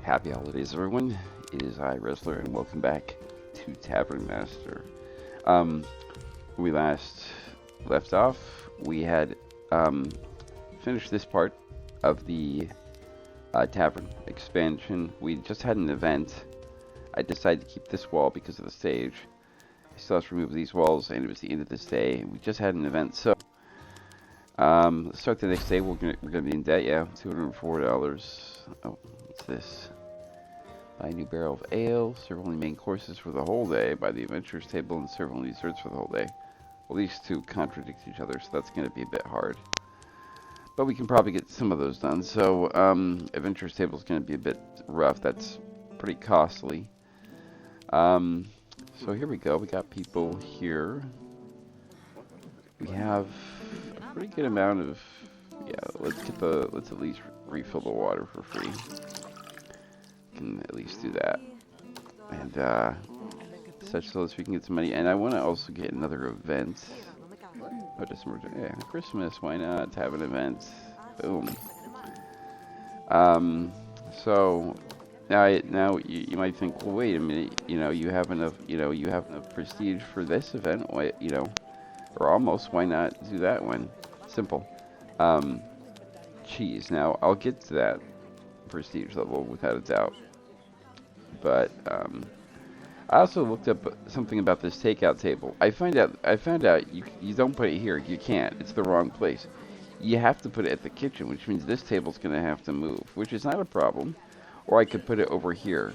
Happy holidays, everyone. It is I, Wrestler, and welcome back to Tavern Master. Um, when we last left off, we had finished this part of the tavern expansion. We just had an event. I decided to keep this wall because of the stage. I still have to remove these walls, and it was the end of this day. We just had an event, so let's start the next day. We're gonna be in debt, yeah, $204. Oh, what's this? Buy a new barrel of ale, serve only main courses for the whole day, buy the adventurers table, and serve only desserts for the whole day. Well, these two contradict each other, so that's going to be a bit hard. But we can probably get some of those done. So, adventurers table is going to be a bit rough. That's pretty costly. So here we go. We got people here. We have a pretty good amount of, yeah, let's at least refill the water for free. Can at least do that, and such so as we can get some money. And I want to also get another event. Oh, just more, yeah, Christmas. Why not have an event? Boom. So now you might think, well, wait a minute. You have enough. You have enough prestige for this event. Why, or almost. Why not do that one? Simple. Cheese. Now I'll get to that prestige level without a doubt. But I also looked up something about this takeout table. I found out you don't put it here. You can't. It's the wrong place. You have to put it at the kitchen, which means this table's going to have to move, which is not a problem. Or I could put it over here,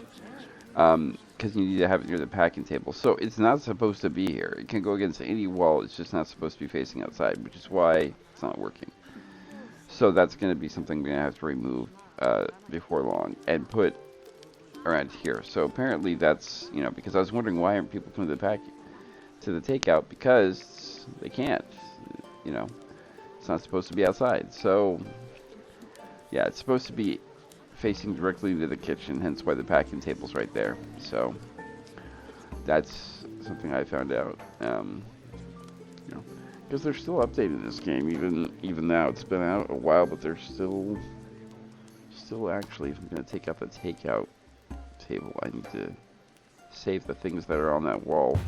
because you need to have it near the packing table. So it's not supposed to be here. It can go against any wall. It's just not supposed to be facing outside, which is why it's not working. So that's going to be something we're going to have to remove before long and put around here. So apparently that's, because I was wondering why aren't people coming to the takeout, because they can't, it's not supposed to be outside. So yeah, it's supposed to be facing directly to the kitchen, hence why the packing table's right there. So that's something I found out, because they're still updating this game, even now. It's been out a while, but they're still actually, if I'm going to take out the takeout table, I need to save the things that are on that wall.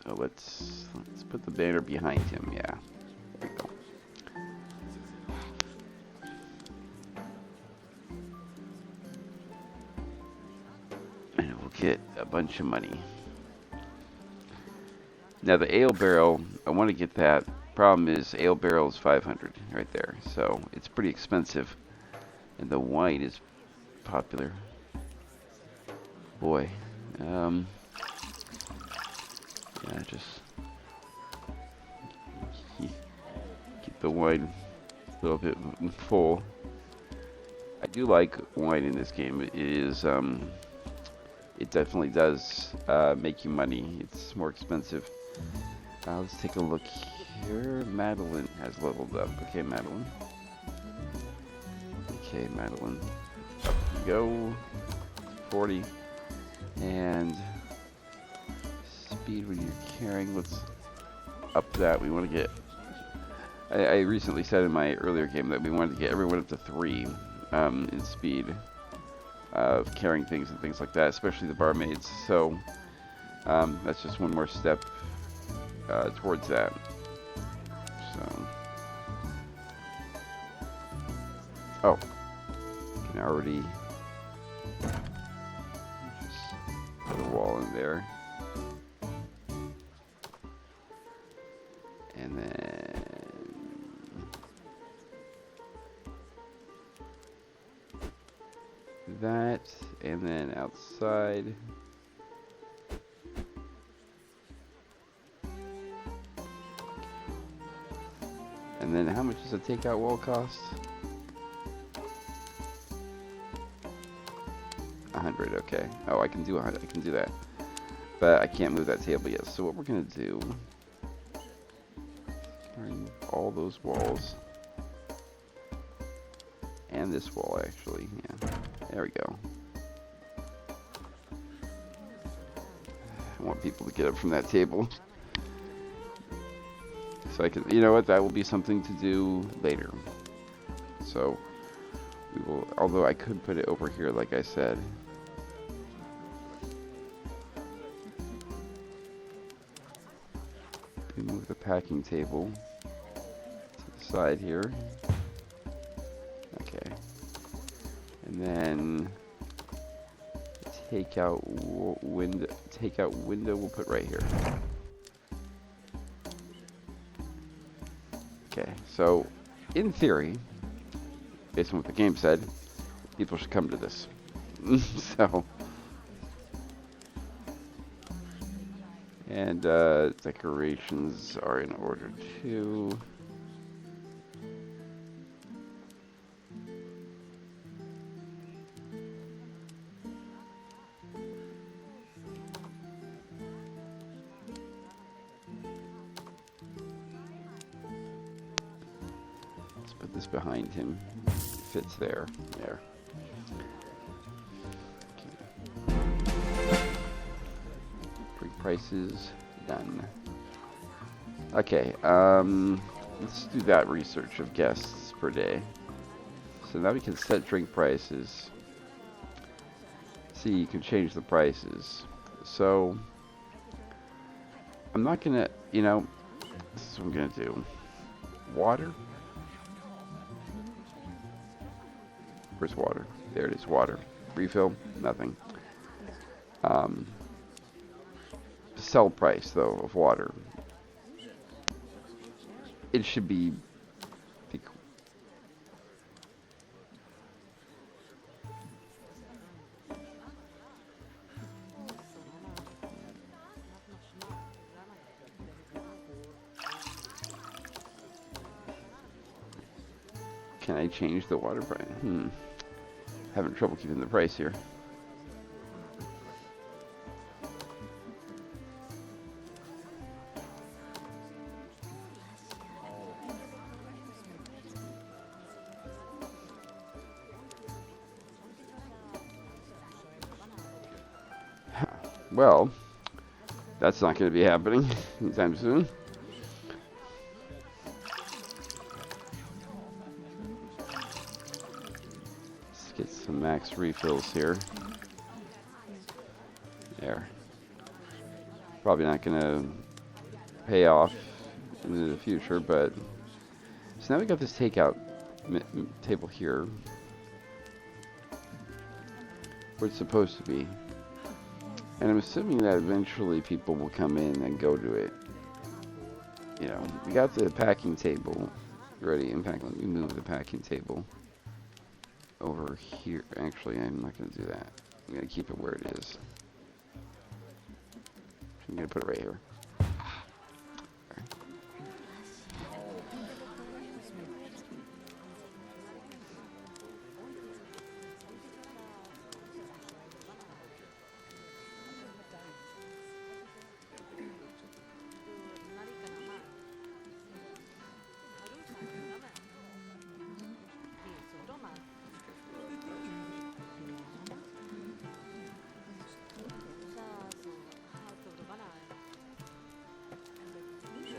So let's put the banner behind him. Yeah, there we go. And we'll get a bunch of money. Now the ale barrel, I want to get that. Problem is, ale barrel is 500 right there, so it's pretty expensive, and the wine is popular. Boy, yeah, just keep the wine a little bit full. I do like wine in this game. It is, it definitely does make you money. It's more expensive. Let's take a look here. Madeline has leveled up. Okay, Madeline. Okay, Madeline. Up you go. 40. And speed when you're carrying. Let's up that. We want to get... I recently said in my earlier game that we wanted to get everyone up to 3 in speed of carrying things and things like that, especially the barmaids. So that's just one more step towards that. So, oh, can already just put a wall in there, and then that, and then outside. And then how much does a takeout wall cost? 100, okay. Oh, I can do 100, I can do that. But I can't move that table yet. So what we're gonna do, remove all those walls. And this wall, actually, yeah. There we go. I want people to get up from that table. So I can, you know what, that will be something to do later. So we will, although I could put it over here, like I said. We move the packing table to the side here. Okay. And then takeout window we'll put right here. Okay, so in theory, based on what the game said, people should come to this. So, and decorations are in order too. Let's put this behind him. It fits there. There. Prices done. Okay, let's do that research of guests per day. So now we can set drink prices. See, you can change the prices. So I'm not gonna, you know, this is what I'm gonna do. Water. Where's water? There it is, water. Refill, nothing. Sell price though of water, it should be can I change the water price? Having trouble keeping the price here. Well, that's not going to be happening anytime soon. Let's get some max refills here. There. Probably not going to pay off in the future, but... So now we got this takeout table here. Where it's supposed to be. And I'm assuming that eventually people will come in and go to it. You know, we got the packing table ready. In fact, let me move the packing table over here. Actually, I'm not going to do that. I'm going to keep it where it is. I'm going to put it right here.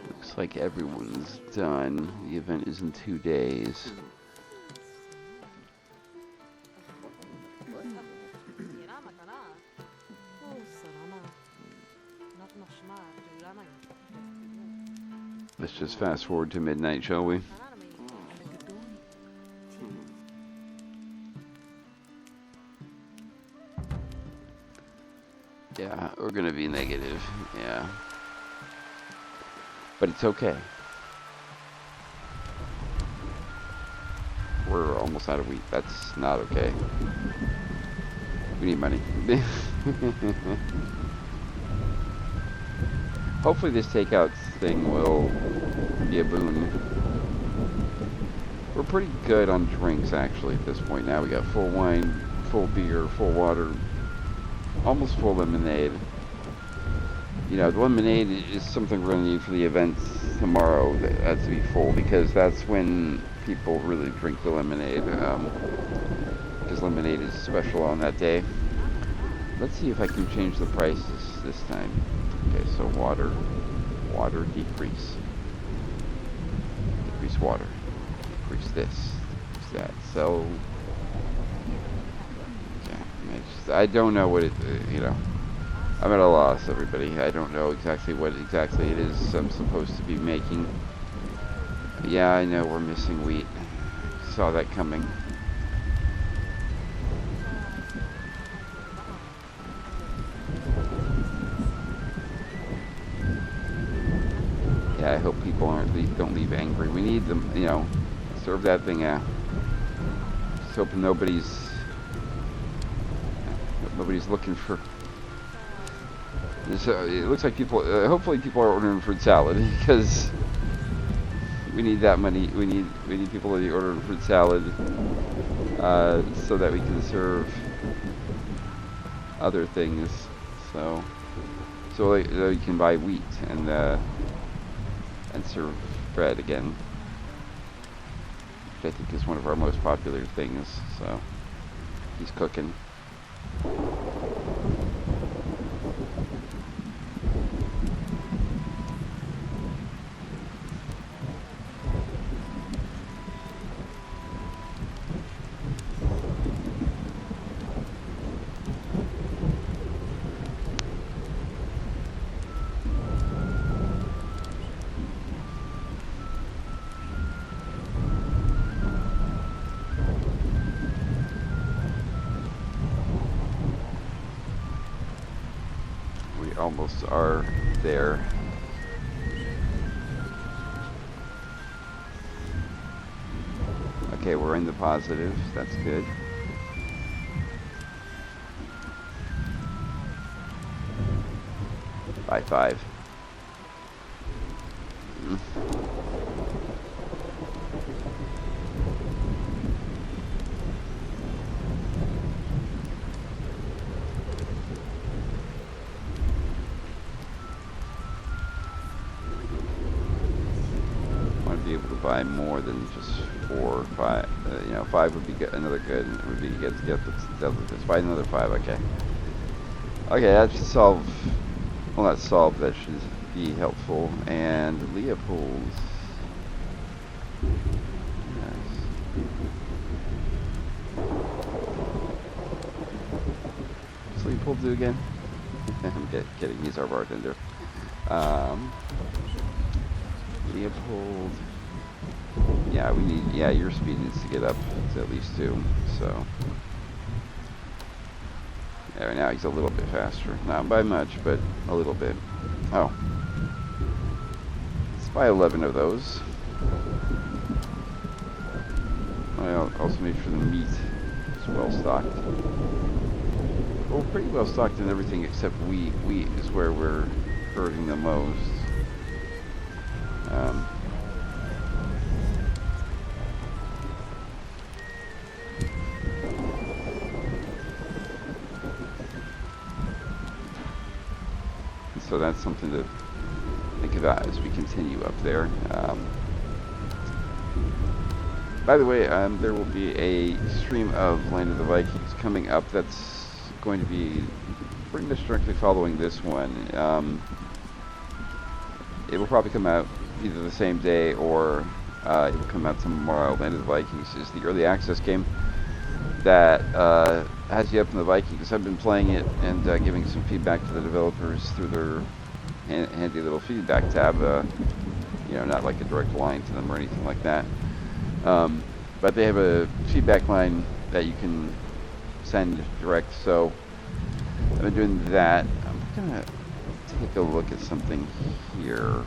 Looks like everyone's done. The event is in 2 days. Let's just fast forward to midnight, shall we? Yeah, we're gonna be negative. Yeah. But it's okay. We're almost out of wheat. That's not okay. We need money. Hopefully this takeout thing will be a boon. We're pretty good on drinks actually at this point now. We got full wine, full beer, full water, almost full lemonade. You know, the lemonade is something we're going to need for the events tomorrow. That has to be full because that's when people really drink the lemonade. Because lemonade is special on that day. Let's see if I can change the prices this time. Okay, so water decrease. Increase water. Increase this. Increase that. Sell. Okay. I don't know what it. You know. I'm at a loss, everybody. I don't know exactly what exactly it is I'm supposed to be making. Yeah, I know we're missing wheat. Saw that coming. Yeah, I hope people don't leave angry. We need them, you know, serve that thing out. Just hoping nobody's looking for. It looks like people. Hopefully, people are ordering fruit salad because we need that money. We need people to be ordering fruit salad so that we can serve other things. So you can buy wheat and serve bread again, which I think is one of our most popular things. So he's cooking. Almost are there. Okay, we're in the positives. That's good. By 5. Be able to buy more than just 4 or 5. You know, 5 would be good. Another good would be good to get let's buy another 5. Okay. Okay, that should solve. Well, not solve. That should be helpful. And Leopold's. Yes. What's Leopold do again? I'm kidding. He's our bartender. Leopold. Yeah, we need. Yeah, your speed needs to get up to at least 2. So. Yeah, right now he's a little bit faster. Not by much, but a little bit. Oh. Let's buy 11 of those. I'll also make sure the meat is well stocked. Well, we're pretty well stocked in everything except wheat. Wheat is where we're hurting the most. So that's something to think about as we continue up there. By the way, there will be a stream of Land of the Vikings coming up that's going to be pretty much directly following this one. It will probably come out either the same day or it will come out tomorrow. Land of the Vikings is the early access game that has you up in the Vikings. I've been playing it and giving some feedback to the developers through their handy little feedback tab. You know, not like a direct line to them or anything like that. But they have a feedback line that you can send direct. So I've been doing that. I'm gonna take a look at something here.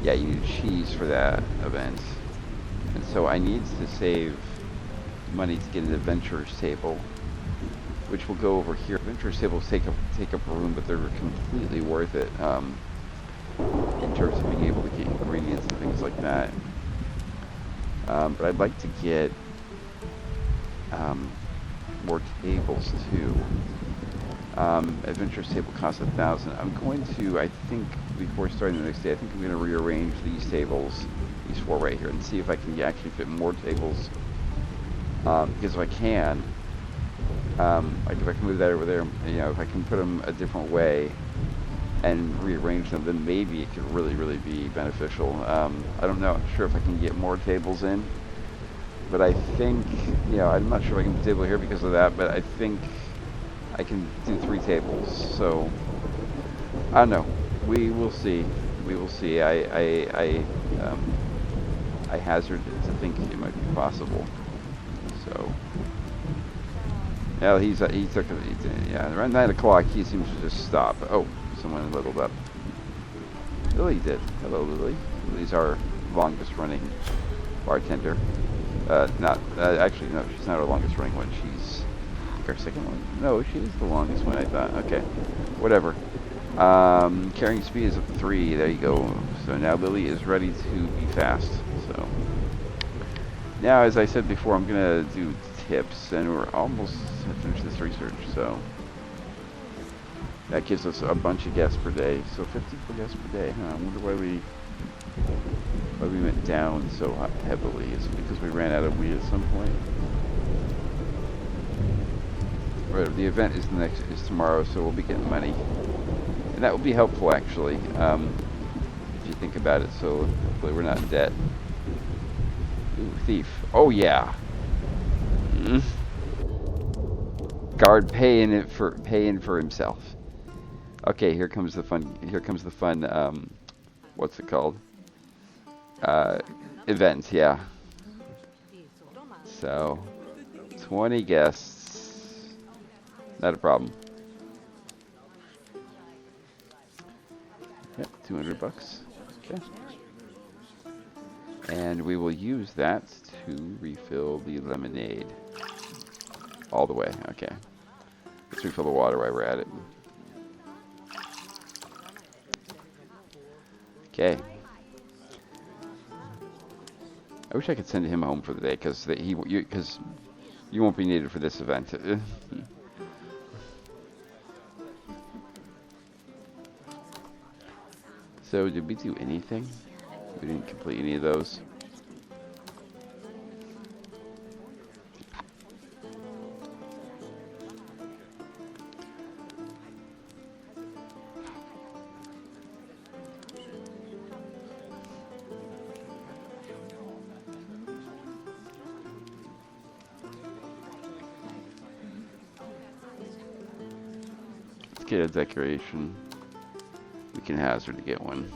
Yeah, you need cheese for that event, and so I need to save money to get an adventurers table, which will go over here. Adventurers tables take up room, but they're completely worth it in terms of being able to get ingredients and things like that. But I'd like to get more tables too. Adventurers table costs 1,000. I'm going to, I think, before starting the next day, I think I'm going to rearrange these tables, these 4 right here, and see if I can actually fit more tables. Because if I can, like if I can move that over there, you know, if I can put them a different way, and rearrange them, then maybe it could really, really be beneficial. I don't know. I'm sure if I can get more tables in, but I think, I'm not sure if I can do a table here because of that, but I think I can do 3 tables. So I don't know. We will see. We will see. I hazard to think it might be possible. So. Yeah, he took it. Around 9 o'clock, he seems to just stop. Oh, someone leveled up. Lily did. Hello, Lily. Lily's our longest running bartender. Actually, no, she's not our longest running one. She's our second one. No, she is the longest one, I thought. Okay, whatever. Carrying speed is up to 3. There you go. So now Lily is ready to be fast. So now, as I said before, I'm gonna do tips, and we're almost finished this research. So that gives us a bunch of guests per day. So 54 guests per day. Huh? I wonder why we went down so heavily. Is it because we ran out of weed at some point? Right. The event is tomorrow, so we'll be getting money, and that will be helpful actually. If you think about it. So hopefully we're not in debt. Ooh, thief. Oh yeah. Guard paying for himself. Okay, here comes the fun. What's it called? Events. Yeah. So 20 guests. Not a problem. Yep, $200. Okay. And we will use that to refill the lemonade. All the way, okay. Let's refill the water while we're at it. Okay. I wish I could send him home for the day, because you won't be needed for this event. So, did we do anything? We didn't complete any of those. Let's get a decoration. We can hazard to get one.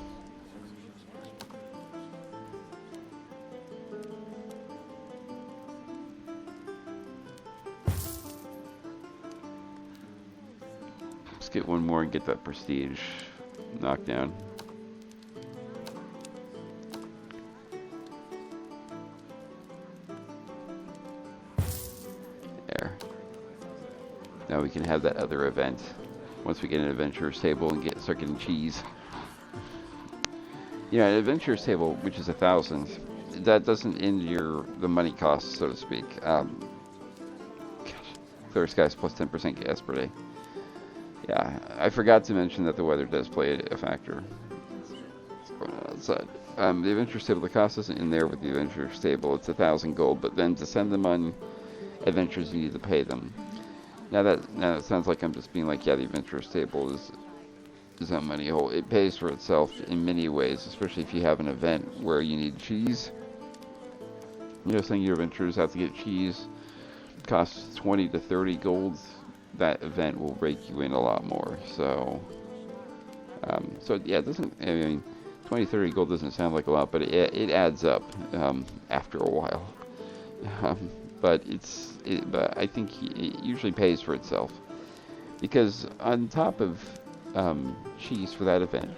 Let's get one more and get that prestige knockdown. There. Now we can have that other event. Once we get an adventurer's table and start getting cheese. An adventurer's table, which is 1,000, that doesn't end the money cost, so to speak. Clear skies plus 10% gas per day. Yeah, I forgot to mention that the weather does play a factor. What's going on outside? The adventurer's table, the cost isn't in there with the adventurer's table. It's 1,000 gold, but then to send them on adventures, you need to pay them. Now that sounds like I'm just being like, yeah, the adventurer's table is not money hole. It pays for itself in many ways, especially if you have an event where you need cheese. Sending your adventurers out to get cheese costs 20 to 30 gold. That event will rake you in a lot more. So yeah, it doesn't. 20, 30 gold doesn't sound like a lot, but it adds up after a while. But I think it usually pays for itself, because on top of cheese for that event,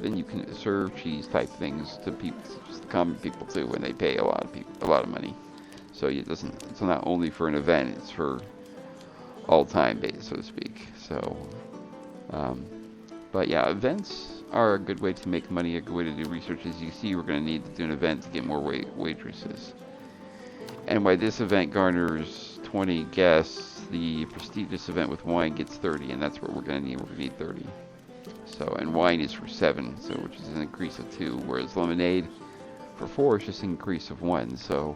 then you can serve cheese type things to people, just common people too, when they pay a lot of money. So it's not only for an event; it's for all time base, so to speak. So, but yeah, events are a good way to make money, a good way to do research. As you see, we're going to need to do an event to get more waitresses. And why this event garners 20 guests, the prestigious event with wine gets 30, and that's what we're going to need. We're going to need 30. So, and wine is for 7, so which is an increase of 2, whereas lemonade for 4 is just an increase of 1. So,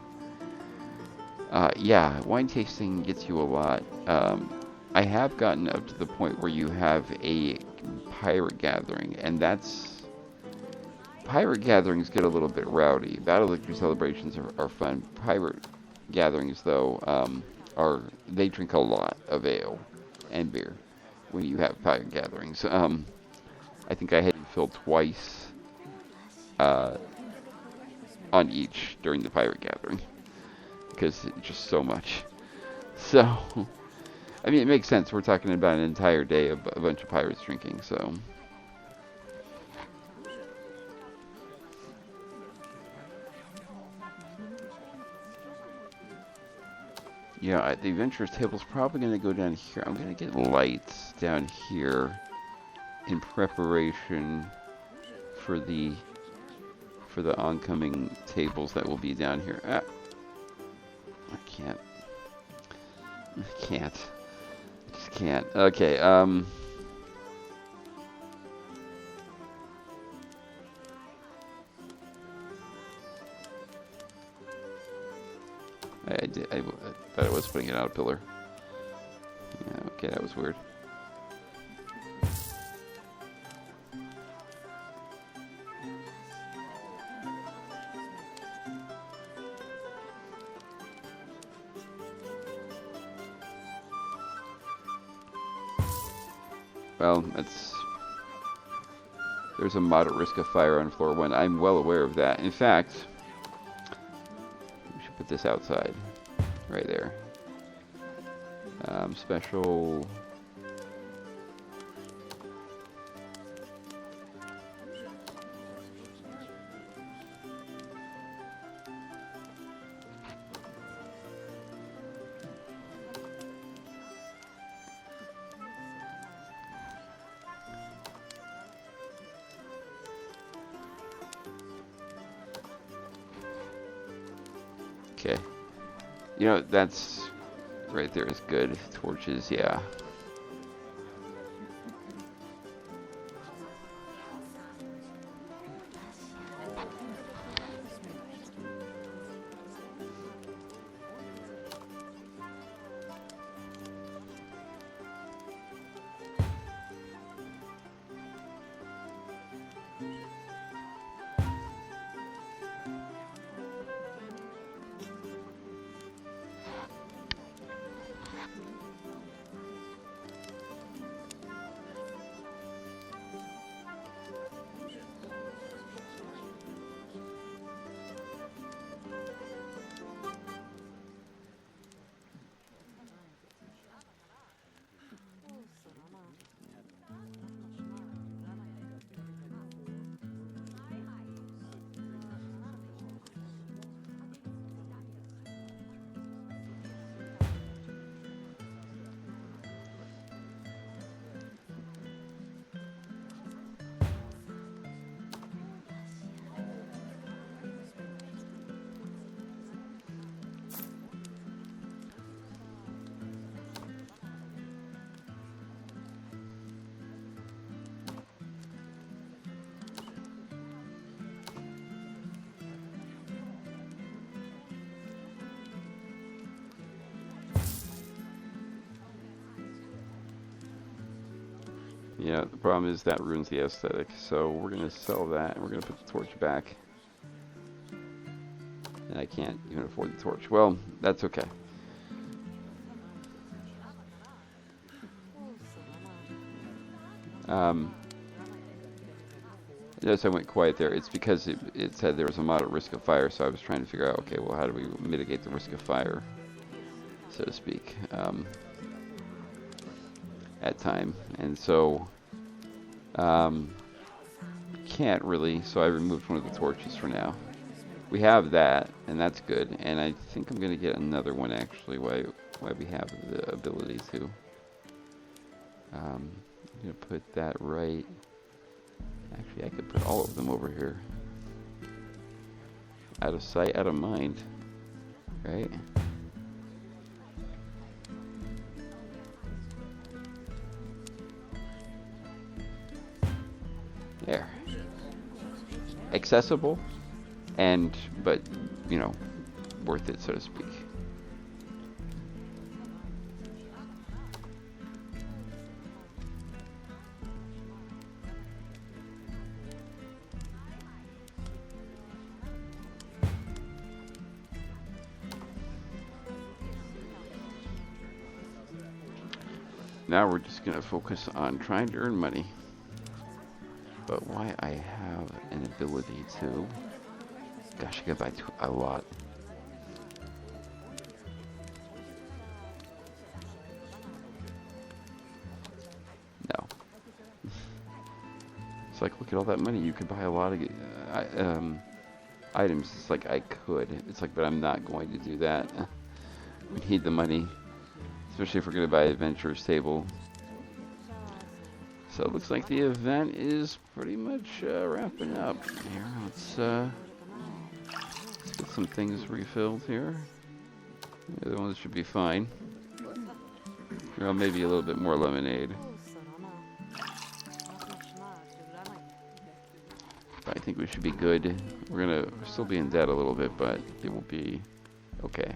yeah, wine tasting gets you a lot. I have gotten up to the point where you have a pirate gathering, and pirate gatherings get a little bit rowdy. Battle victory celebrations are fun. Pirate gatherings, though, they drink a lot of ale and beer when you have pirate gatherings. I think I had to fill twice on each during the pirate gathering because it's just so much. So, I mean, it makes sense. We're talking about an entire day of a bunch of pirates drinking, so. Yeah, the adventurers table's probably going to go down here. I'm going to get lights down here in preparation for the oncoming tables that will be down here. Ah, I can't. I just can't. Okay, I thought I was putting it on a pillar. Yeah, okay, that was weird. Well, there's a moderate risk of fire on floor 1. I'm well aware of that. In fact, we should put this outside, right there. Special. Okay. You know, that's right there is good. Torches, yeah. Yeah, the problem is that ruins the aesthetic. So we're going to sell that, and we're going to put the torch back. And I can't even afford the torch. Well, that's okay. Notice I went quiet there. It's because it said there was a moderate risk of fire, so I was trying to figure out, okay, well, how do we mitigate the risk of fire, so to speak, at time. And so, can't really, so I removed one of the torches for now. We have that, and that's good, and I think I'm going to get another one, actually, while we have the ability to. I'm going to put that right. Actually, I could put all of them over here. Out of sight, out of mind. Right? There. Accessible, but, you know, worth it, so to speak. Now we're just gonna focus on trying to earn money. But why I have an ability to... Gosh, I gotta buy a lot. No. It's like, look at all that money. You could buy a lot of items. It's like, I could. It's like, but I'm not going to do that. We need the money. Especially if we're going to buy Adventurer's Table. So it looks like the event is pretty much wrapping up. Here, let's get some things refilled here. The other ones should be fine. Well, maybe a little bit more lemonade. I think we should be good. We're gonna still be in debt a little bit, but it will be okay.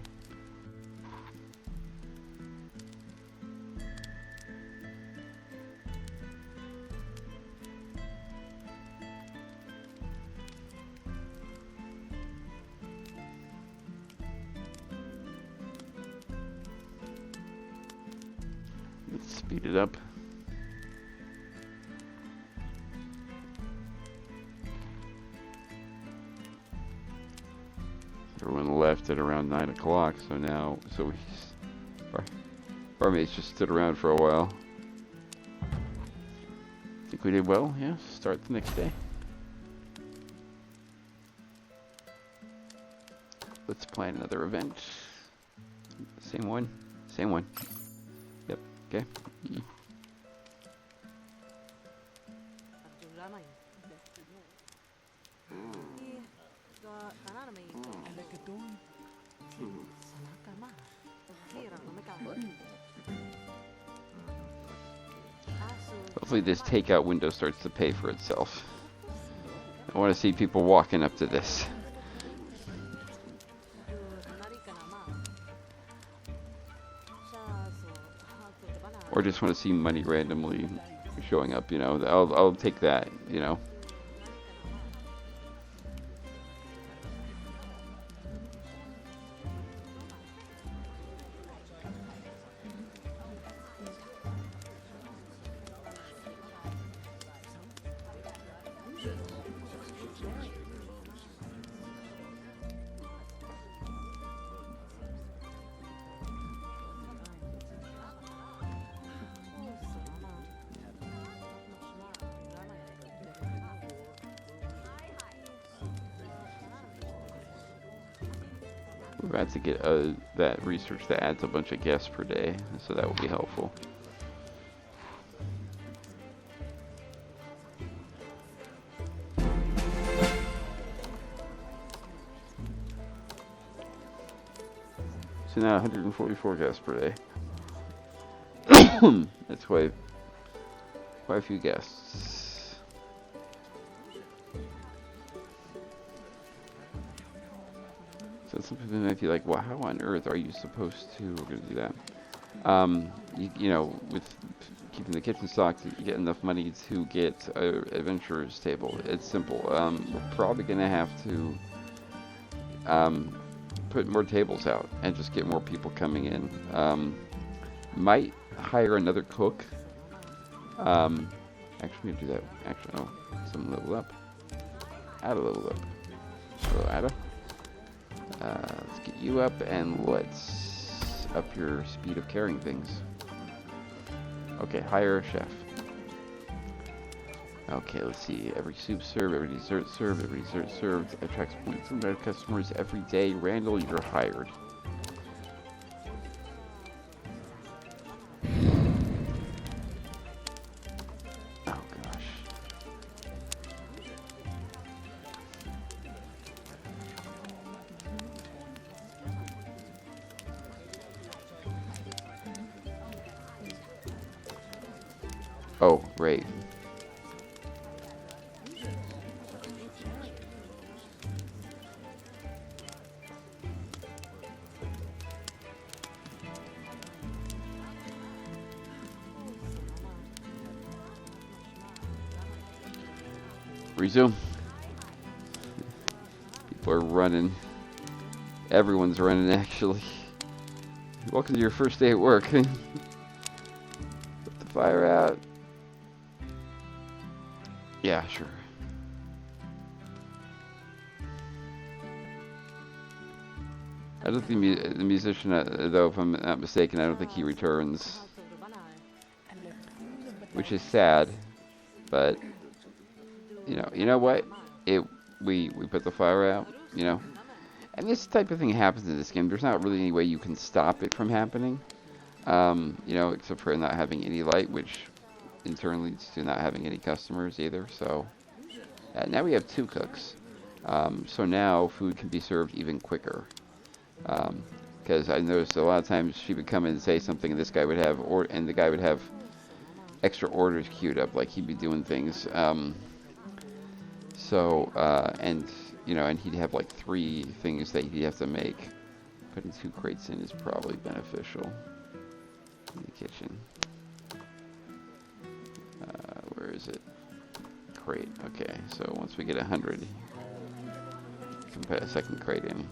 Let's speed it up. Everyone left at around 9 o'clock, so now, barmaids just stood around for a while. Think we did well? Yeah, start the next day. Let's plan another event. Same one? Same one. Yep, okay. Hopefully this takeout window starts to pay for itself. I want to see people walking up to this. Or just want to see money randomly showing up, you know. I'll take that, you know. We're about to get that research that adds a bunch of guests per day, so that will be helpful. So now 144 guests per day. That's quite a few guests. So some people might be like, well, how on earth are you supposed to, we're going to do that. You know, with keeping the kitchen stocked, you get enough money to get an Adventurer's Table. It's simple. We're probably going to have to put more tables out and just get more people coming in. Might hire another cook. Actually, I'm going to do that. Actually, no. Some level up. Add a level up. Hello, Ada. Let's get you up and let's up your speed of carrying things. Okay, hire a chef. Okay, let's see. Every soup served, every dessert served attracts points from their customers every day. Randall, you're hired. Oh gosh. Oh, right. Resume. People are running. Everyone's running, actually. Welcome to your first day at work. fire out. Yeah, sure. I don't think the musician, though, if I'm not mistaken, I don't think he returns, which is sad. But you know what? We put the fire out. And this type of thing happens in this game. There's not really any way you can stop it from happening. Except for not having any light, which in turn leads to not having any customers either. So now we have 2 cooks. So now food can be served even quicker. Because I noticed a lot of times she would come in and say something, and this guy would have, and the guy would have extra orders queued up, like he'd be doing things. And he'd have like 3 things that he'd have to make. Putting 2 crates in is probably beneficial. In the kitchen. Where is it? Crate. Okay, so once we get 100, you can put a second crate in.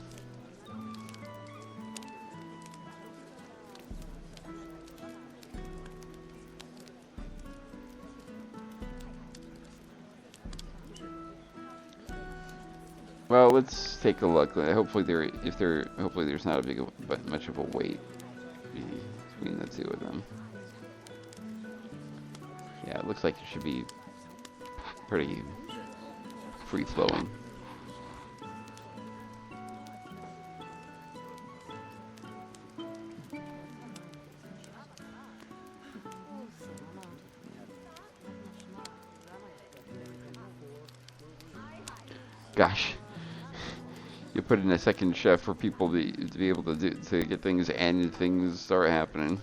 Well, let's take a look. Hopefully there's not much of a wait between the 2 of them. Yeah, it looks like it should be pretty free flowing. Gosh. You put in a second chef for people to be able to get things and things start happening.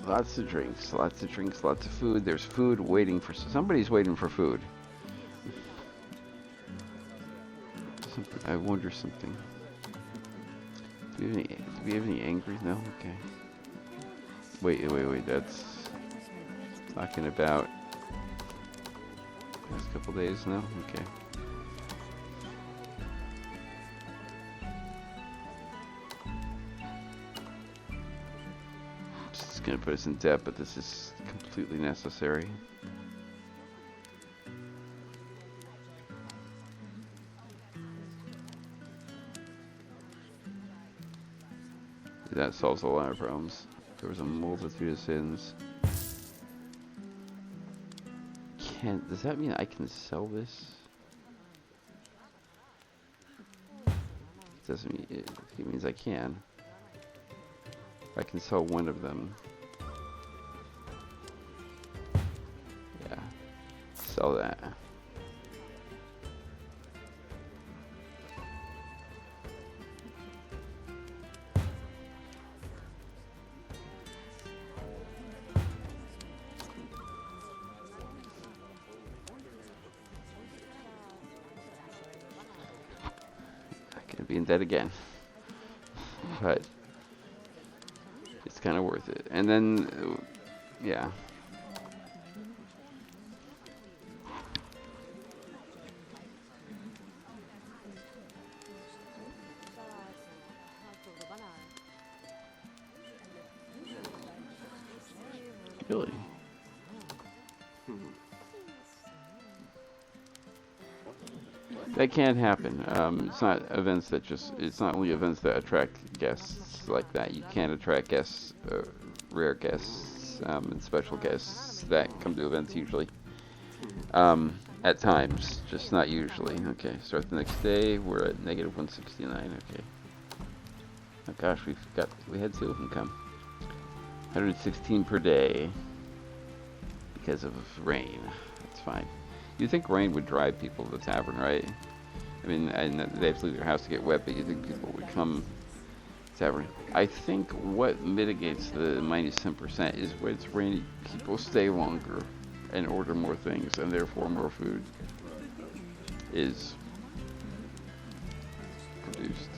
Lots of drinks, lots of food. There's food waiting for somebody's waiting for food. I wonder something. Do we have any angry? No? Okay. Wait. That's talking about past couple days now? Okay. It's going to put us in debt, but this is completely necessary. That solves a lot of problems. There was a multitude of sins. Does that mean I can sell this? It doesn't mean it means I can. I can sell one of them. Yeah. Sell that. being dead again. But it's kind of worth it. And then, yeah. Really? That can't happen. It's not events that just. It's not only events that attract guests like that. You can't attract guests, rare guests, and special guests that come to events usually. At times, just not usually. Okay, start the next day. We're at negative 169. Okay. Oh gosh, we had two of them come. 116 per day because of rain. That's fine. You think rain would drive people to the tavern, right? I mean, and they have to leave their house to get wet, but you think people would come to the tavern. I think what mitigates the minus 10% is when it's rainy, people stay longer and order more things, and therefore more food is produced.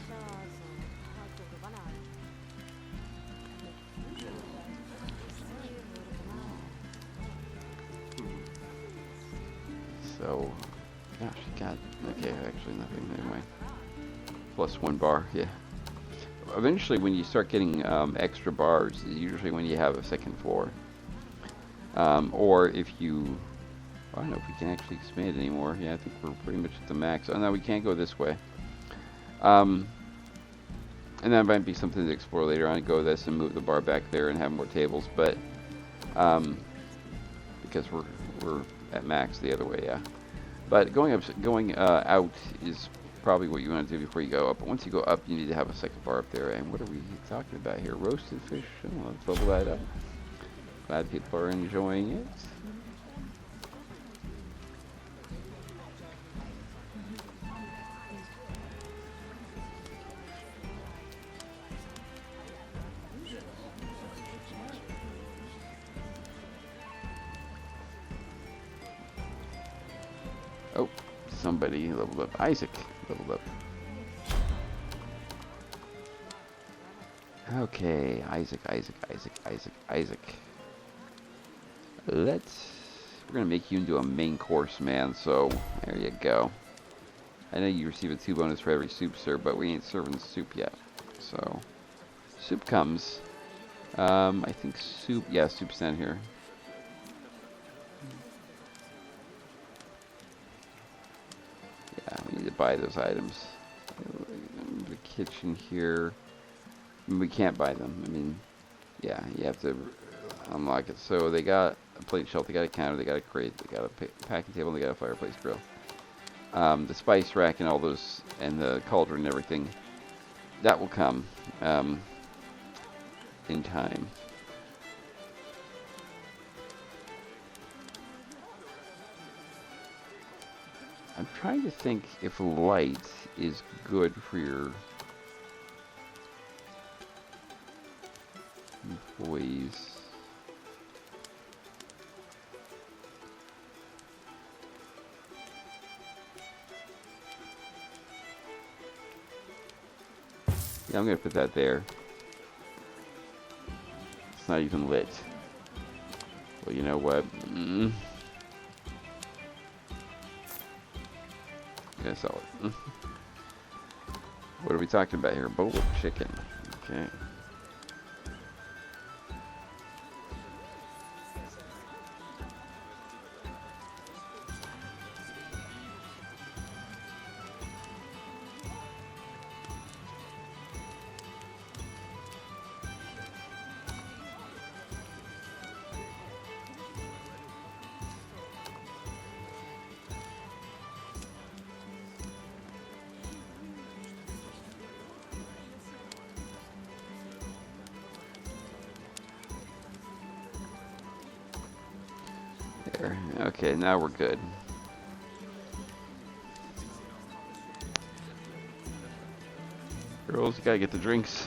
So, gosh, God, okay, actually nothing, anyway. Plus 1 bar, yeah. Eventually, when you start getting extra bars, is usually when you have a second floor. Or if you, I don't know if we can actually expand anymore. Yeah, I think we're pretty much at the max. Oh no, we can't go this way. And that might be something to explore later on. Go this and move the bar back there and have more tables, but because we're at max the other way, yeah. But going out is probably what you want to do before you go up. But once you go up, you need to have a second bar up there. And what are we talking about here? Roasted fish. Oh, let's level that up. Glad people are enjoying it. Oh, somebody leveled up. Isaac leveled up. Okay, Isaac. We're gonna make you into a main course, man, so there you go. I know you receive a 2 bonus for every soup, sir, but we ain't serving soup yet. So, soup comes. I think soup, yeah, soup's down here. Yeah, we need to buy those items. The kitchen here. We can't buy them. I mean, yeah, you have to unlock it. So they got a plate shelf, they got a counter, they got a crate, they got a packing table, and they got a fireplace grill. The spice rack and all those, and the cauldron and everything, that will come in time. I'm trying to think if light is good for your employees. Yeah, I'm gonna put that there. It's not even lit. Well, you know what? Yeah, sell it. What are we talking about here? Bowl of chicken. Okay. There. Okay, now we're good. Girls, you gotta get the drinks.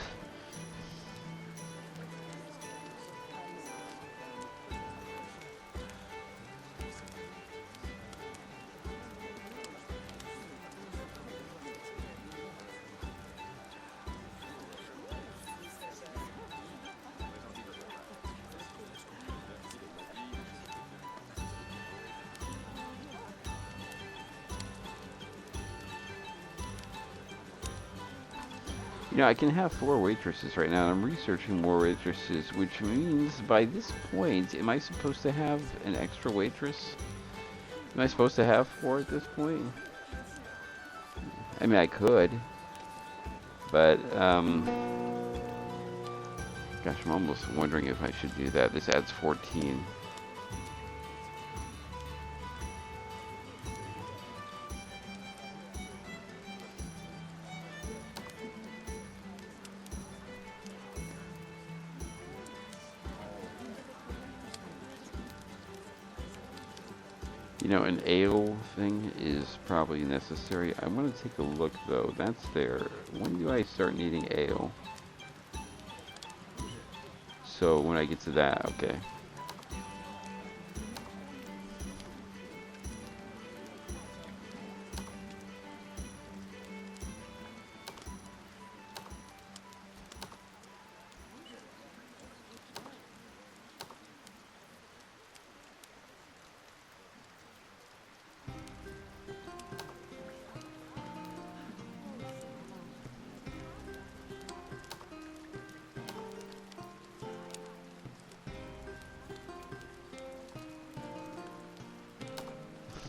You know, I can have 4 waitresses right now, and I'm researching more waitresses, which means by this point, am I supposed to have an extra waitress? Am I supposed to have 4 at this point? I mean, I could, but, gosh, I'm almost wondering if I should do that. This adds 14. You know, an ale thing is probably necessary. I want to take a look, though. That's there. When do I start needing ale? So when I get to that, okay.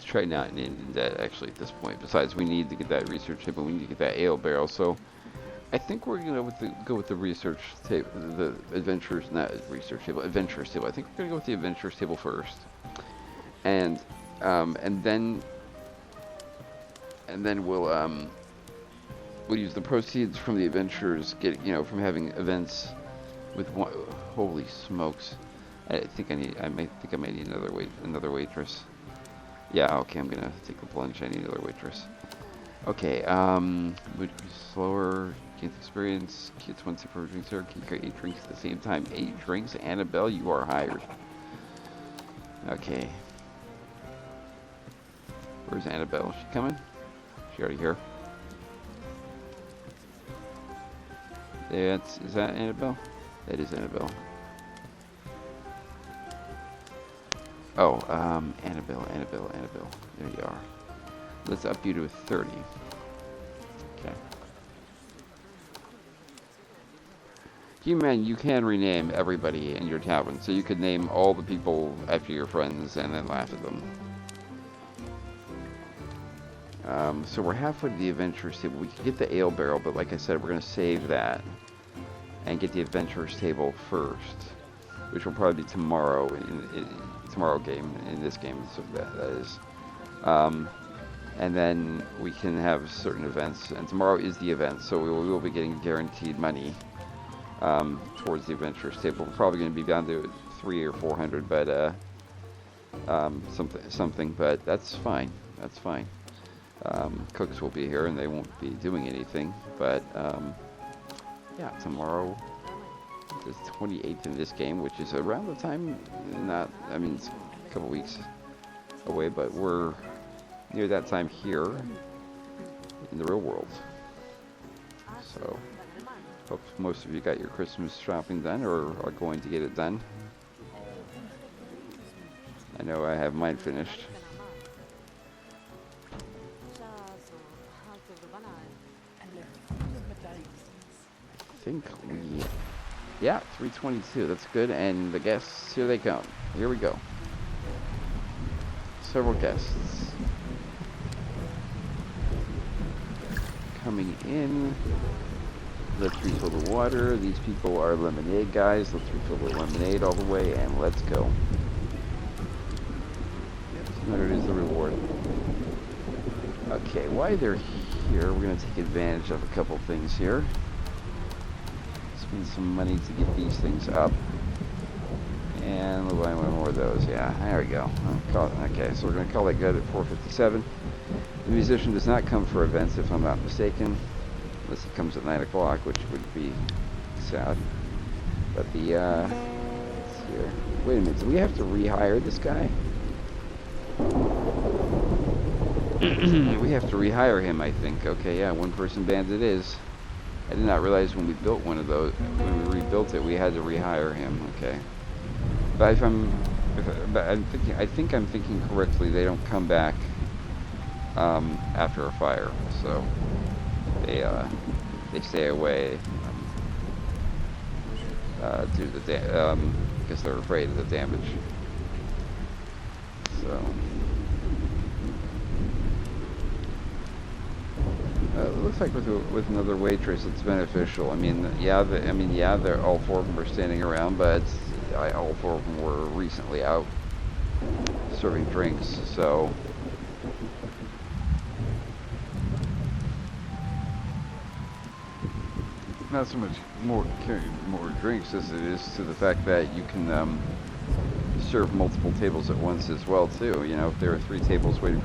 Try not needing that actually at this point. Besides, we need to get that research table. We need to get that ale barrel. So, I think we're gonna go with the research table, the adventures, not research table, adventures table. I think we're gonna go with the adventures table first, and then we'll use the proceeds from the adventures, from having events with one. Holy smokes! I might need another waitress. Yeah, okay, I'm gonna take the plunge. I need another waitress. Okay, would be slower, gains experience, gets 1 super drinks here, can create 8 drinks at the same time. 8 drinks, Annabelle, you are hired. Okay. Where's Annabelle? Is she coming? She already here? Is that Annabelle? That is Annabelle. Oh, Annabelle. There you are. Let's up you to a 30. Okay. You can rename everybody in your tavern, so you could name all the people after your friends and then laugh at them. So we're halfway to the adventurers table. We can get the ale barrel, but like I said, we're going to save that and get the adventurers table first, which will probably be tomorrow tomorrow game, in this game, so that is. And then we can have certain events, and tomorrow is the event, so we will be getting guaranteed money towards the adventurers table. We're probably going to be down to 300 or 400, but something, but that's fine. That's fine. Cooks will be here, and they won't be doing anything, but yeah, tomorrow is 28th in this game, which is around the time, it's a couple weeks away, but we're near that time here in the real world. So, hope most of you got your Christmas shopping done or are going to get it done. I know I have mine finished. I think yeah, 322, that's good, and the guests, here they come. Here we go. Several guests coming in. Let's refill the water. These people are lemonade guys. Let's refill the lemonade all the way, and let's go. 200 is the reward. Okay, while they're here, we're going to take advantage of a couple things here. Spend some money to get these things up. And we'll buy one more of those. Yeah, there we go. Okay, so we're going to call that good at 457. The musician does not come for events, if I'm not mistaken. Unless he comes at 9 o'clock, which would be sad. But the, let's see here. Wait a minute, do we have to rehire this guy? We have to rehire him, I think. Okay, yeah, one person band it is. I did not realize when we built one of those, when we rebuilt it, we had to rehire him. Okay, but I think I'm thinking correctly. They don't come back after a fire, so they they stay away due to the because they're afraid of the damage. So it looks like with another waitress, it's beneficial. I mean, yeah, they're all four of them are standing around, but all four of them were recently out serving drinks, so. Not so much more drinks as it is to the fact that you can serve multiple tables at once as well too. You know, if there are three tables waiting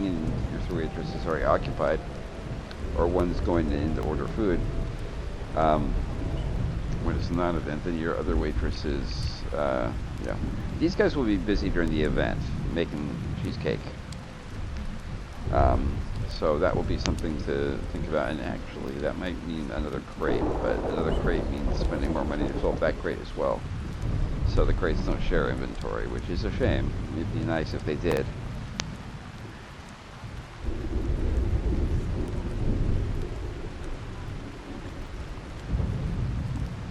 and your three waitresses are occupied, or one's going in to order food, when it's a non-event, then your other waitresses, these guys will be busy during the event making cheesecake. So that will be something to think about, and actually that might mean another crate, but another crate means spending more money to fill up that crate as well. So the crates don't share inventory, which is a shame. It'd be nice if they did.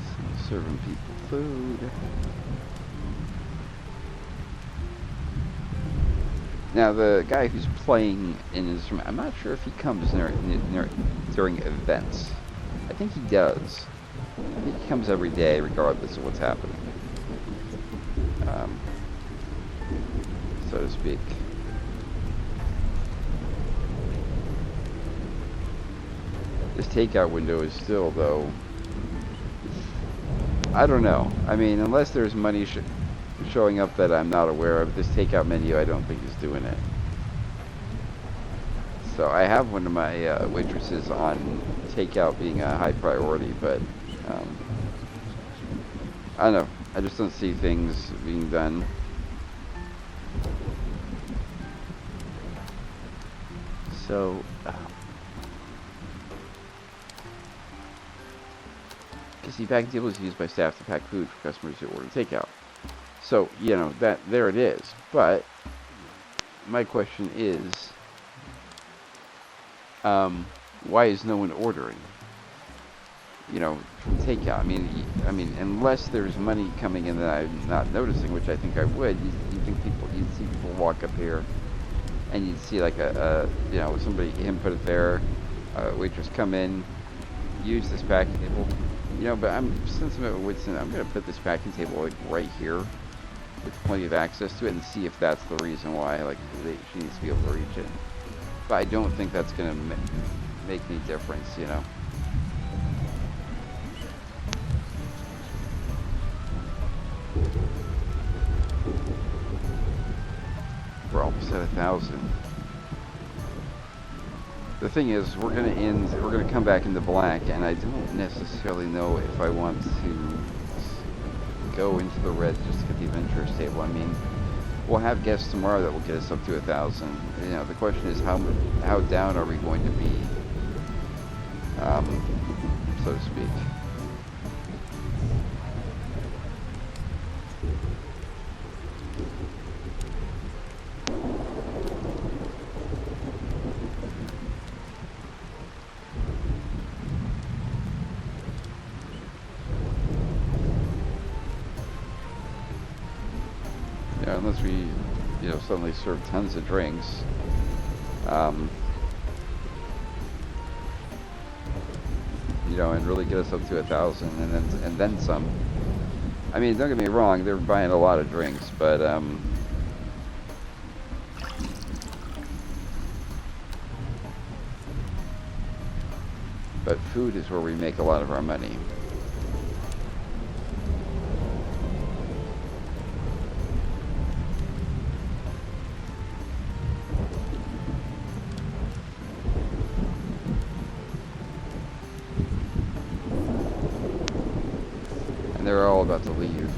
So, serving people food. Now, the guy who's playing in his room, I'm not sure if he comes during events. I think he does. I think he comes every day, regardless of what's happening. So to speak. This takeout window is still, though, I don't know. I mean, unless there's money showing up that I'm not aware of, this takeout menu I don't think is doing it. So I have one of my waitresses on takeout being a high priority, but I don't know. I just don't see things being done. So see, packing table is used by staff to pack food for customers who order takeout. So, you know, there it is. But my question is, why is no one ordering? You know, from takeout. I mean, unless there's money coming in that I'm not noticing, which I think I would. You'd see people walk up here, and you'd see like somebody put it there, waitress come in, use this packing table. You know, but since I'm at Woodson, I'm gonna put this packing table like right here, with plenty of access to it, and see if that's the reason why she needs to be able to reach it. But I don't think that's gonna make any difference, you know. We're almost at 1,000. The thing is, we're gonna come back into black, and I don't necessarily know if I want to go into the red just to get the adventurers table. I mean, we'll have guests tomorrow that will get us up to 1,000. You know, the question is how down are we going to be, so to speak. Yeah, unless we, suddenly serve tons of drinks. And really get us up to 1,000, and then some. I mean, don't get me wrong; they're buying a lot of drinks, but food is where we make a lot of our money. They're all about to leave.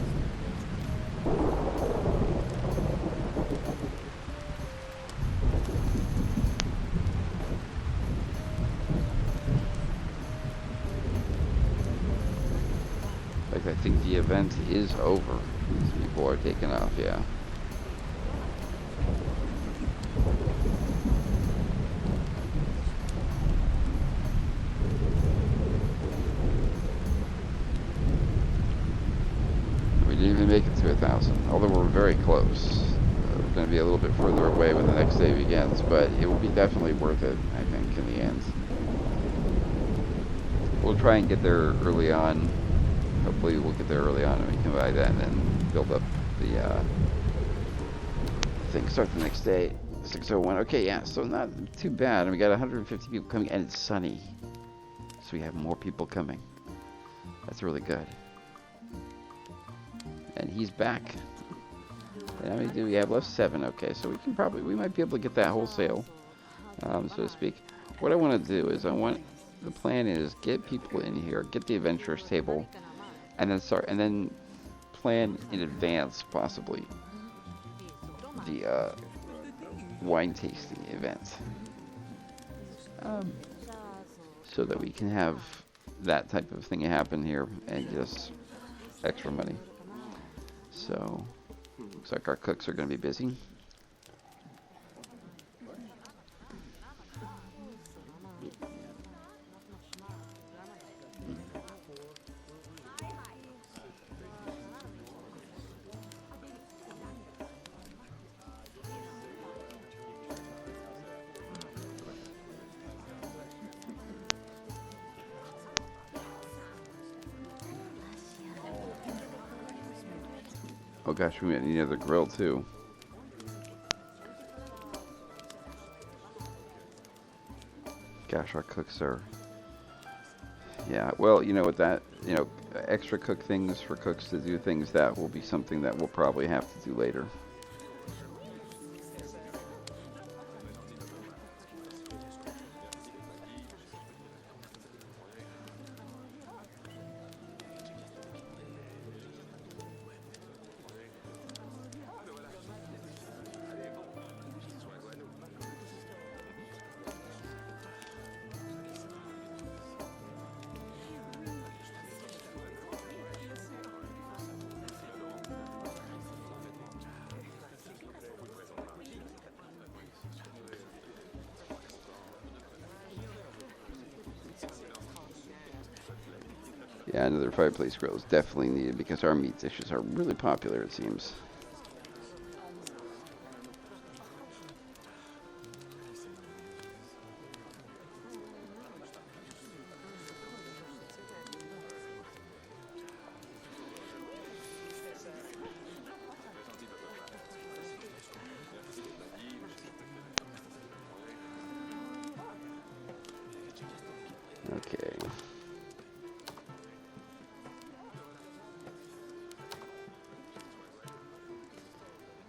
I think the event is over. These people are taking off, yeah. make it to 1,000, although we're very close. We're going to be a little bit further away when the next day begins, but it will be definitely worth it, I think, in the end. We'll try and get there early on. Hopefully we'll get there early on and we can buy that and then build up the thing. Start the next day, 6:01. Okay, yeah, so not too bad. And we got 150 people coming, and it's sunny. So we have more people coming. That's really good. And he's back. And how many do we have left? 7. Okay, so we might be able to get that wholesale, so to speak. What I want to do is the plan is get people in here, get the adventurers table, and then plan in advance possibly the wine tasting event, so that we can have that type of thing happen here and just extra money. So looks like our cooks are going to be busy. Oh gosh, we might need another grill too. Gosh, our cooks are... Yeah, well, you know what extra cook things for cooks to do things, that will be something that we'll probably have to do later. Yeah, another fireplace grill is definitely needed because our meat dishes are really popular, it seems. Okay.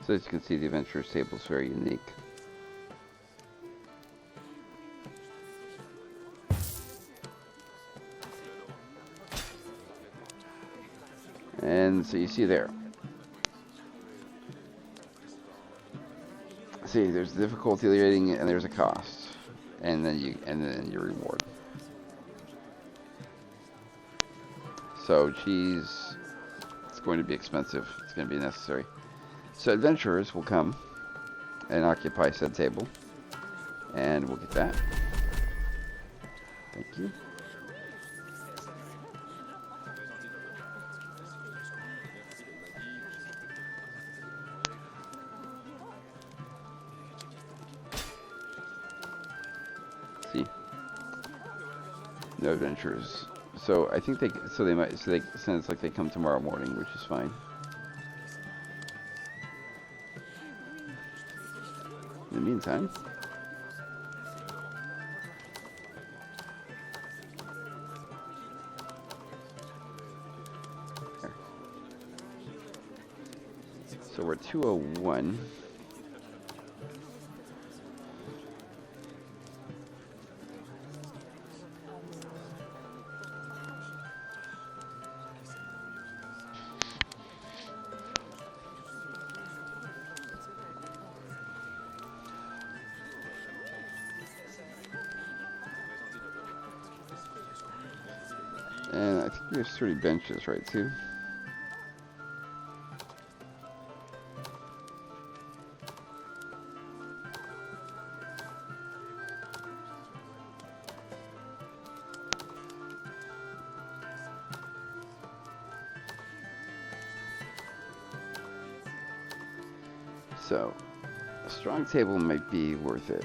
So as you can see, the adventurer's table is very unique. And so you see there. See, there's difficulty rating and there's a cost, and then your reward. So cheese, it's going to be expensive. It's going to be necessary. So adventurers will come and occupy said table, and we'll get that. Thank you. See, no adventurers. So I think sounds like they come tomorrow morning, which is fine. In the meantime, there. So we're 201. And I think there's 30 benches, right, too? So, a strong table might be worth it.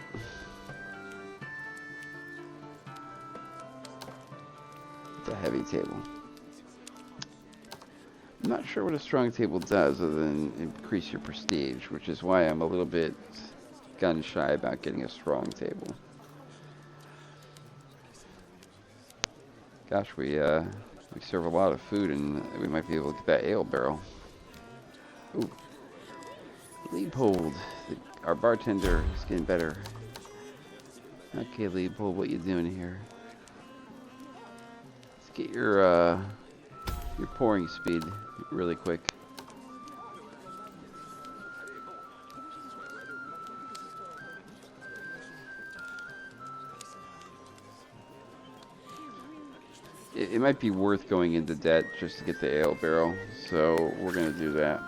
It's a heavy table. I'm not sure what a strong table does other than increase your prestige, which is why I'm a little bit gun shy about getting a strong table. Gosh, we serve a lot of food, and we might be able to get that ale barrel. Ooh. Leopold, our bartender, is getting better. Okay, Leopold, what you doing here? Let's get your pouring speed really quick. It might be worth going into debt just to get the ale barrel, so we're going to do that.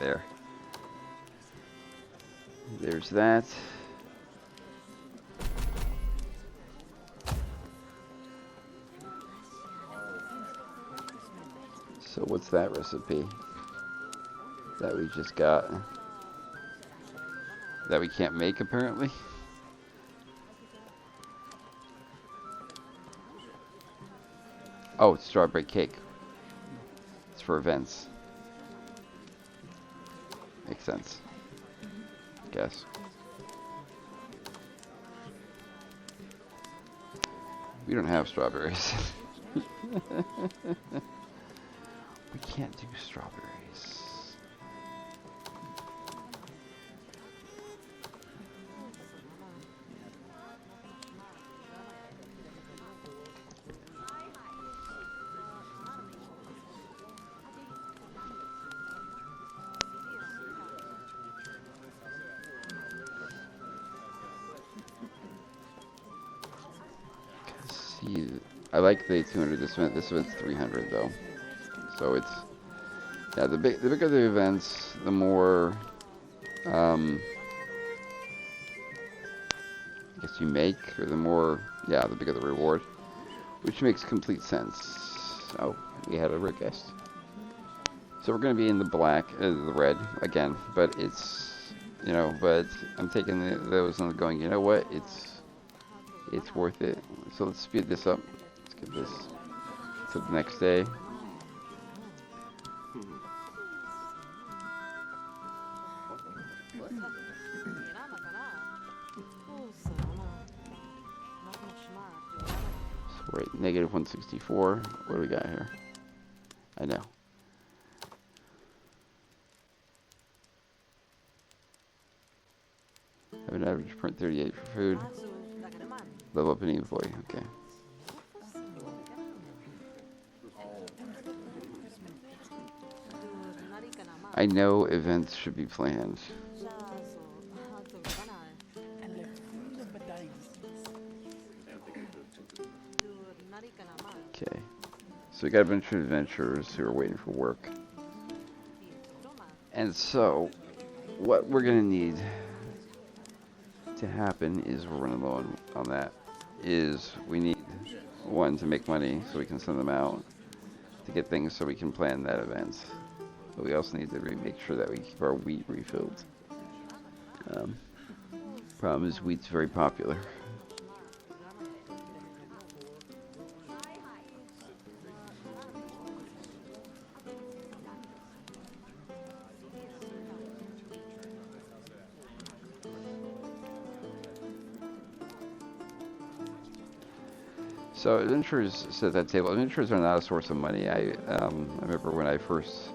There. There's that. So what's that recipe that we just got? That we can't make, apparently? Oh, it's strawberry cake. It's for events. Makes sense. Guess. We don't have strawberries. We can't do strawberries. I like the 200 this event's 300 though. So it's, yeah, the bigger the events, the more I guess you make, or the more, yeah, the bigger the reward, which makes complete sense. Oh, we had a guest. So we're going to be in the black, the red again, but it's, you know, but I'm taking those and going, you know what, it's worth it. So let's speed this up. Let's get this to the next day. So we're at negative 164. What do we got here? I know. Have an average print 38 for food. Level up an employee. Okay. I know events should be planned. Okay. So we got a bunch of adventurers who are waiting for work. And so, what we're going to need to happen is, we're running low on that, is we need one to make money so we can send them out to get things so we can plan that event. But we also need to make sure that we keep our wheat refilled. Problem is, wheat's very popular. So adventurers sit at that table. Adventurers are not a source of money. I remember when I first,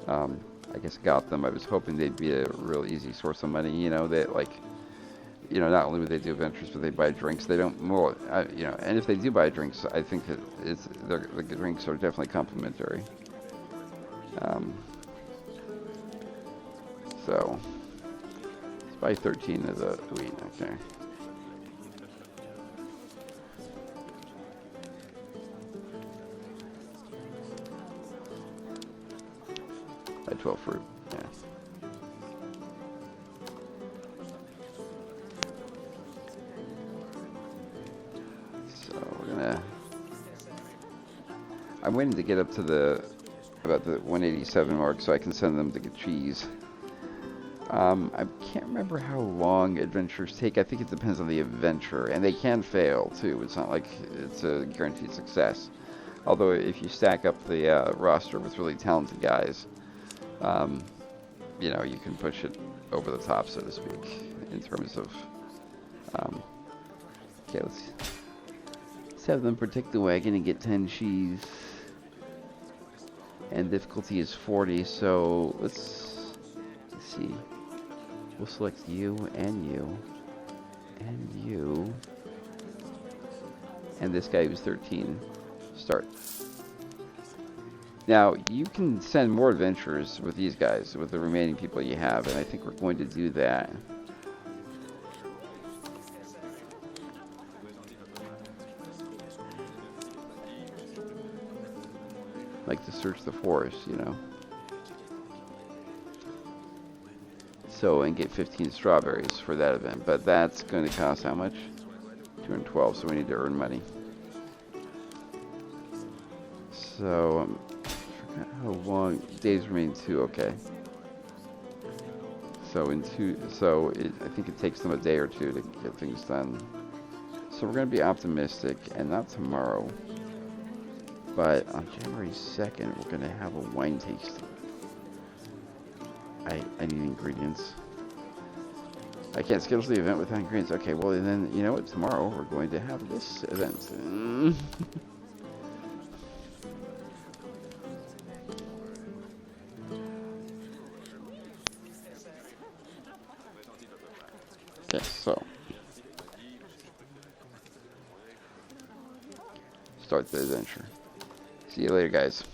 I guess, got them, I was hoping they'd be a real easy source of money. You know, that, like, you know, not only would they do adventures, but they buy drinks. They don't, more, you know, and if they do buy drinks, I think that the drinks are definitely complimentary. So, let's buy 13 of the wheat, okay. By 12 fruit, yeah. So we're gonna... I'm waiting to get up to about the 187 mark so I can send them to get cheese. I can't remember how long adventures take. I think it depends on the adventure, and they can fail too. It's not like it's a guaranteed success. Although if you stack up the roster with really talented guys, you know, you can push it over the top, so to speak, in terms of... okay, let's have them protect the wagon and get 10 cheese. And difficulty is 40, so let's see. We'll select you and you and you and this guy who's 13. Start. Now you can send more adventurers with these guys, with the remaining people you have, and I think we're going to do that. Like to search the forest, you know. So, and get 15 strawberries for that event. But that's going to cost how much? 212, so we need to earn money. So, I forgot how long. Days remain 2, okay. So, I think it takes them a day or 2 to get things done. So, we're going to be optimistic, and not tomorrow. But on January 2nd, we're going to have a wine tasting. I need ingredients. I can't schedule the event without ingredients. Okay, well, and then, you know what? Tomorrow, we're going to have this event. Okay, so. Start the adventure. See you later, guys.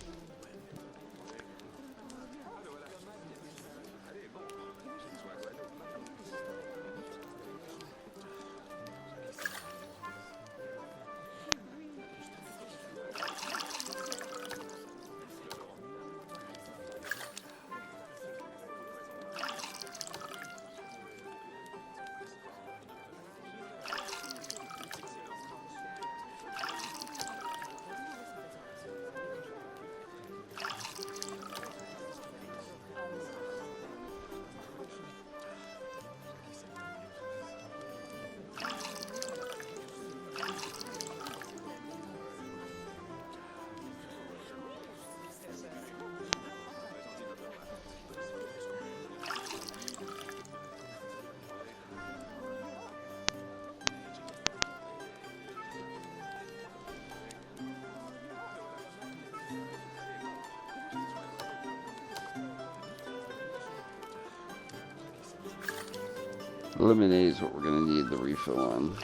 Lemonade is what we're going to need the refill on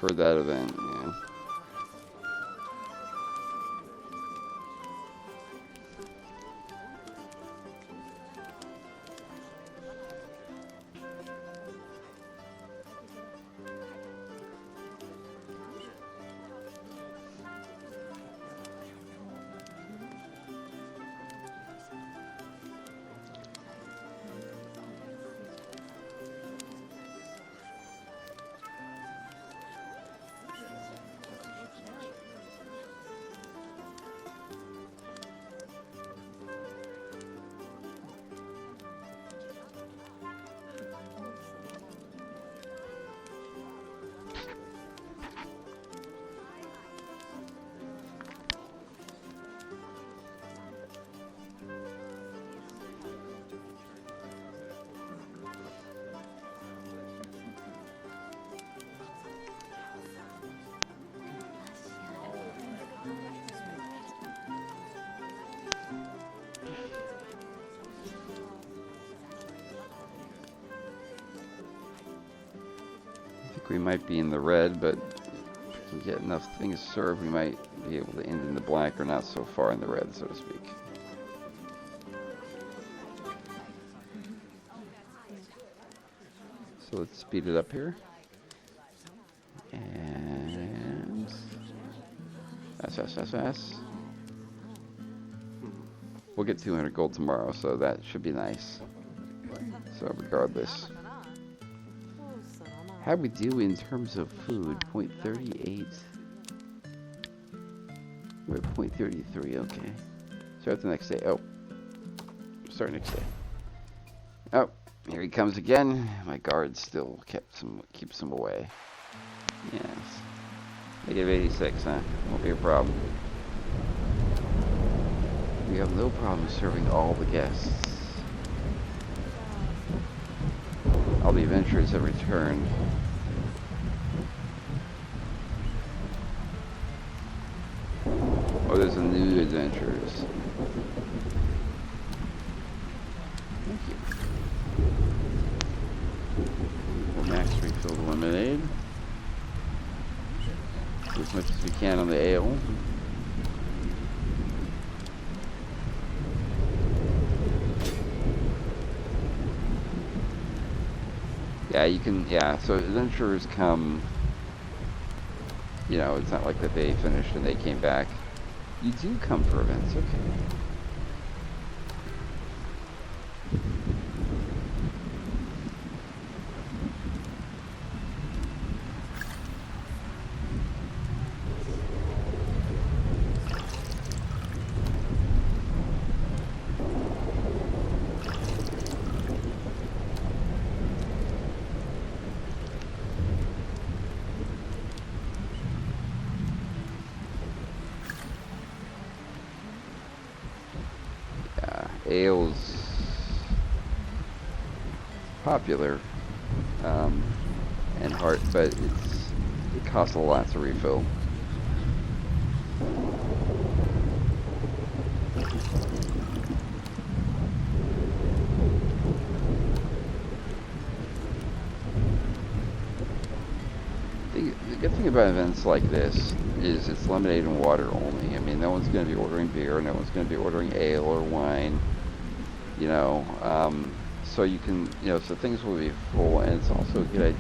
for that event, yeah. We might be in the red, but if we can get enough things served, we might be able to end in the black or not so far in the red, so to speak. So let's speed it up here. And fast. We'll get 200 gold tomorrow, so that should be nice. So regardless. How'd we do in terms of food? 0.38. We're at 0.33, okay. Start the next day. Oh. Start next day. Oh, here he comes again. My guard still keeps him away. Yes. Negative 86, huh? Won't be a problem. We have no problem serving all the guests. All the adventurers have returned. Oh, there's a new adventurers. Thank you. We'll max refill the lemonade. Do as much as we can on the ale. Yeah, you can, yeah, so adventurers come, you know, it's not like that they finished and they came back. You do come for events, okay. Ale's popular and hard, but it costs a lot to refill. The good thing about events like this is it's lemonade and water only. I mean, no one's going to be ordering beer, no one's going to be ordering ale or wine. You know, so you can, you know, so things will be full, and it's also a good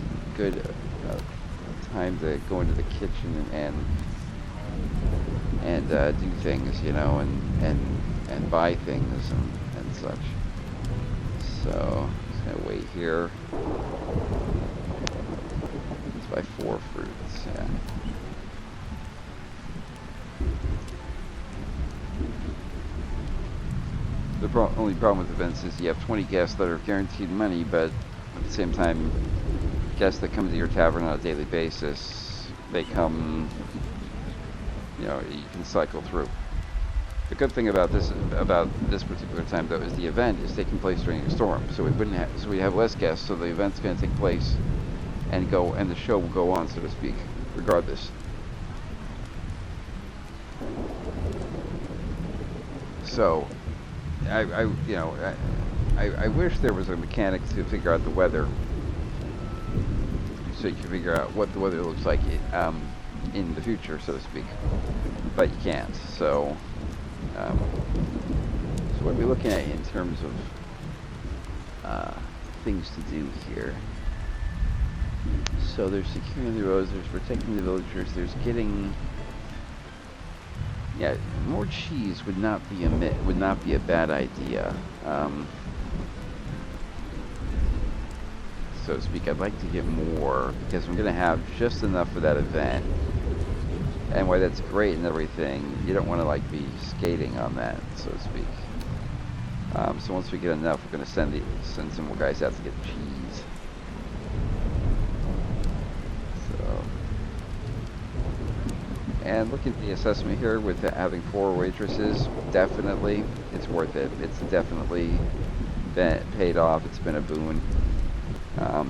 time to go into the kitchen and do things, you know, and buy things and such. So, just gonna wait here. Let's buy 4 fruits, yeah. The only problem with events is you have 20 guests that are guaranteed money, but at the same time, guests that come to your tavern on a daily basis, they come, you know, you can cycle through. The good thing about this particular time, though, is the event is taking place during a storm, so we have less guests, so the event's going to take place and the show will go on, so to speak, regardless. So, I wish there was a mechanic to figure out the weather, so you can figure out what the weather looks like in the future, so to speak. But you can't. So, so what are we looking at in terms of things to do here? So there's securing the roads, there's protecting the villagers, there's getting. Yeah, more cheese would not be a bad idea. So to speak, I'd like to get more because I'm going to have just enough for that event. And while that's great and everything, you don't want to like be skating on that, so to speak. So once we get enough, we're going to send some more guys out to get cheese. And looking at the assessment here with having 4 waitresses, definitely it's worth it. It's definitely been paid off. It's been a boon. A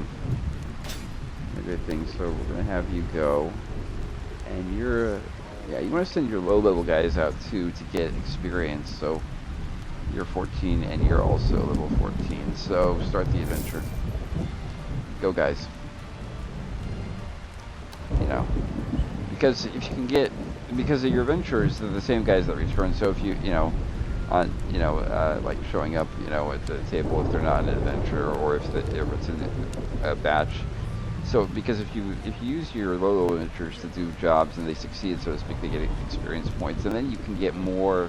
good thing. So we're going to have you go. And you want to send your low-level guys out too to get experience. So you're 14 and you're also level 14. So start the adventure. Go, guys. You know. Because if you can get, because of your adventurers, they're the same guys that return. So if like showing up, at the table if they're not an adventurer or if it's a batch. So because if you use your low adventurers to do jobs and they succeed, so to speak, they get experience points, and then you can get more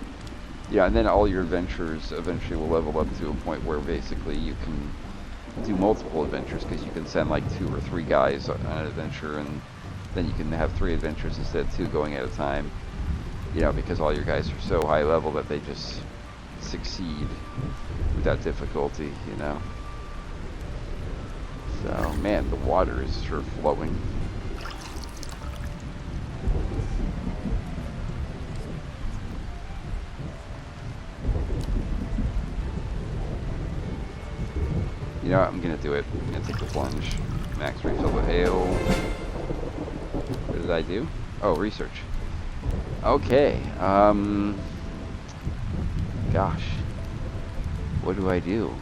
Yeah, and then all your adventures eventually will level up to a point where basically you can do multiple adventures because you can send like 2 or 3 guys on an adventure, and then you can have 3 adventures instead of 2 going at a time. You know, because all your guys are so high level that they just succeed without difficulty. You know. So man, the water is sure flowing. You know what, I'm gonna do it. I'm gonna take the plunge. Max refill the ale. What did I do? Oh, research. Okay, gosh. What do I do?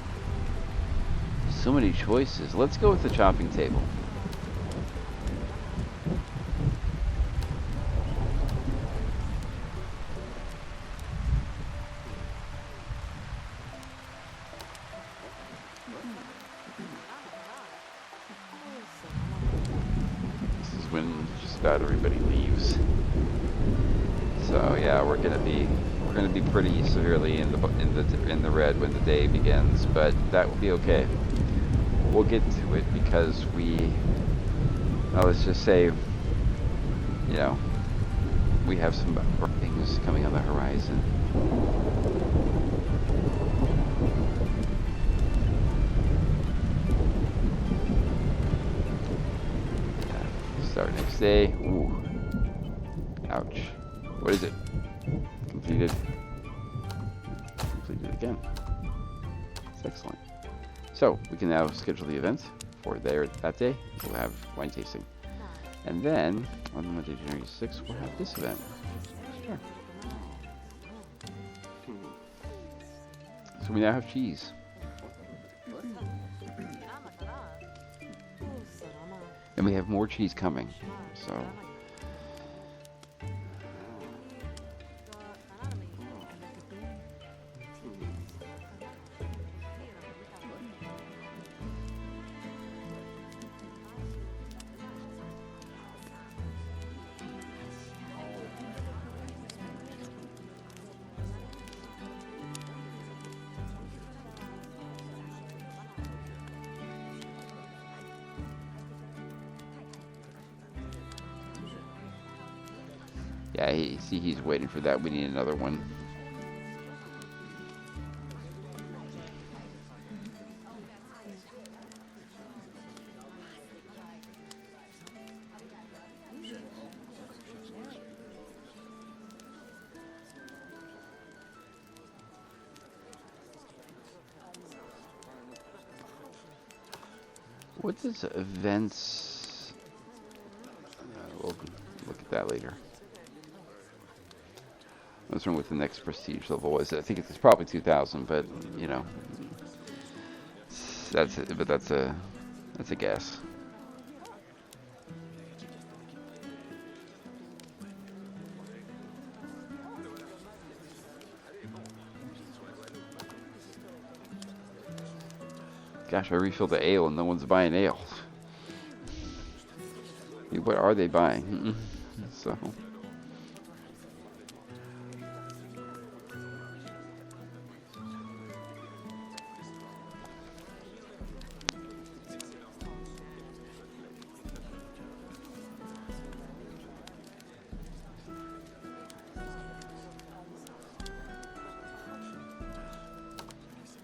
So many choices. Let's go with the chopping table. When just about everybody leaves. So yeah, we're gonna be pretty severely in the red when the day begins, but that will be okay. We'll get to it because let's just say, you know, we have some things coming on the horizon. Start next day. Ooh. Ouch. What is it? Completed. Completed again. It's excellent. So, we can now schedule the event for that day. We'll have wine tasting. And then, on Monday, January 6th, we'll have this event. Sure. So we now have cheese. And we have more cheese coming, so. Yeah, he's waiting for that. We need another one. What does events... we'll look at that later. What's wrong with the next prestige level? I think it's probably 2,000, but you know, that's it. But that's a guess. Gosh, I refilled the ale and no one's buying ale. What are they buying? So.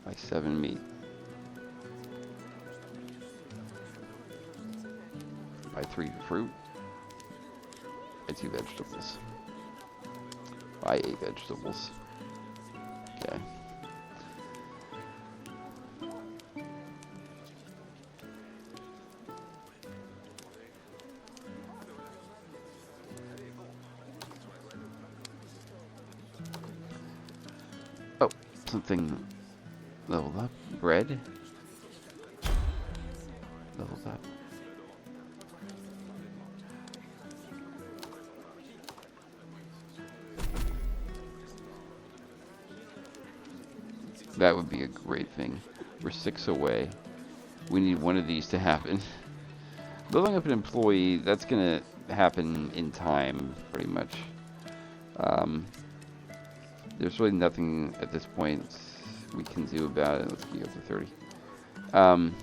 By 7 meat. By 3 fruit. By 2 vegetables. By 8 vegetables. Okay. Oh, something leveled up. Bread. Leveled up. That would be a great thing. We're 6 away. We need one of these to happen. Building up an employee, that's gonna happen in time, pretty much. there's really nothing at this point we can do about it. Let's get up to 30. Um,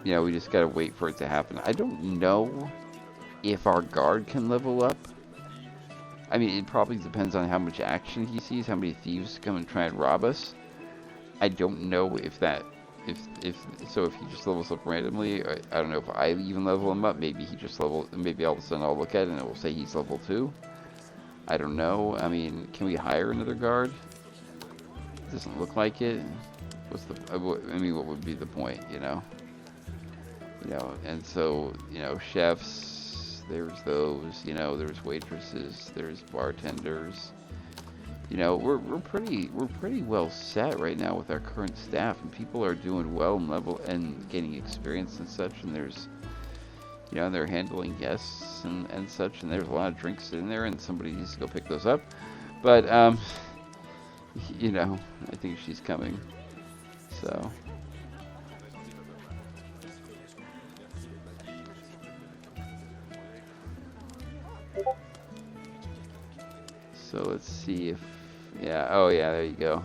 we just gotta wait for it to happen. I don't know if our guard can level up. I mean, it probably depends on how much action he sees, how many thieves come and try and rob us. I don't know if he just levels up randomly. I don't know if I even level him up. Maybe he just maybe all of a sudden I'll look at it and it will say he's level 2. I don't know. I mean, can we hire another guard? It doesn't look like it. What would be the point, and so, chefs, there's those, there's waitresses, there's bartenders. We're pretty well set right now with our current staff, and people are doing well and gaining experience and such, and there's, they're handling guests and such, and there's a lot of drinks in there, and somebody needs to go pick those up. But, I think she's coming, so. So let's see if, oh yeah, there you go.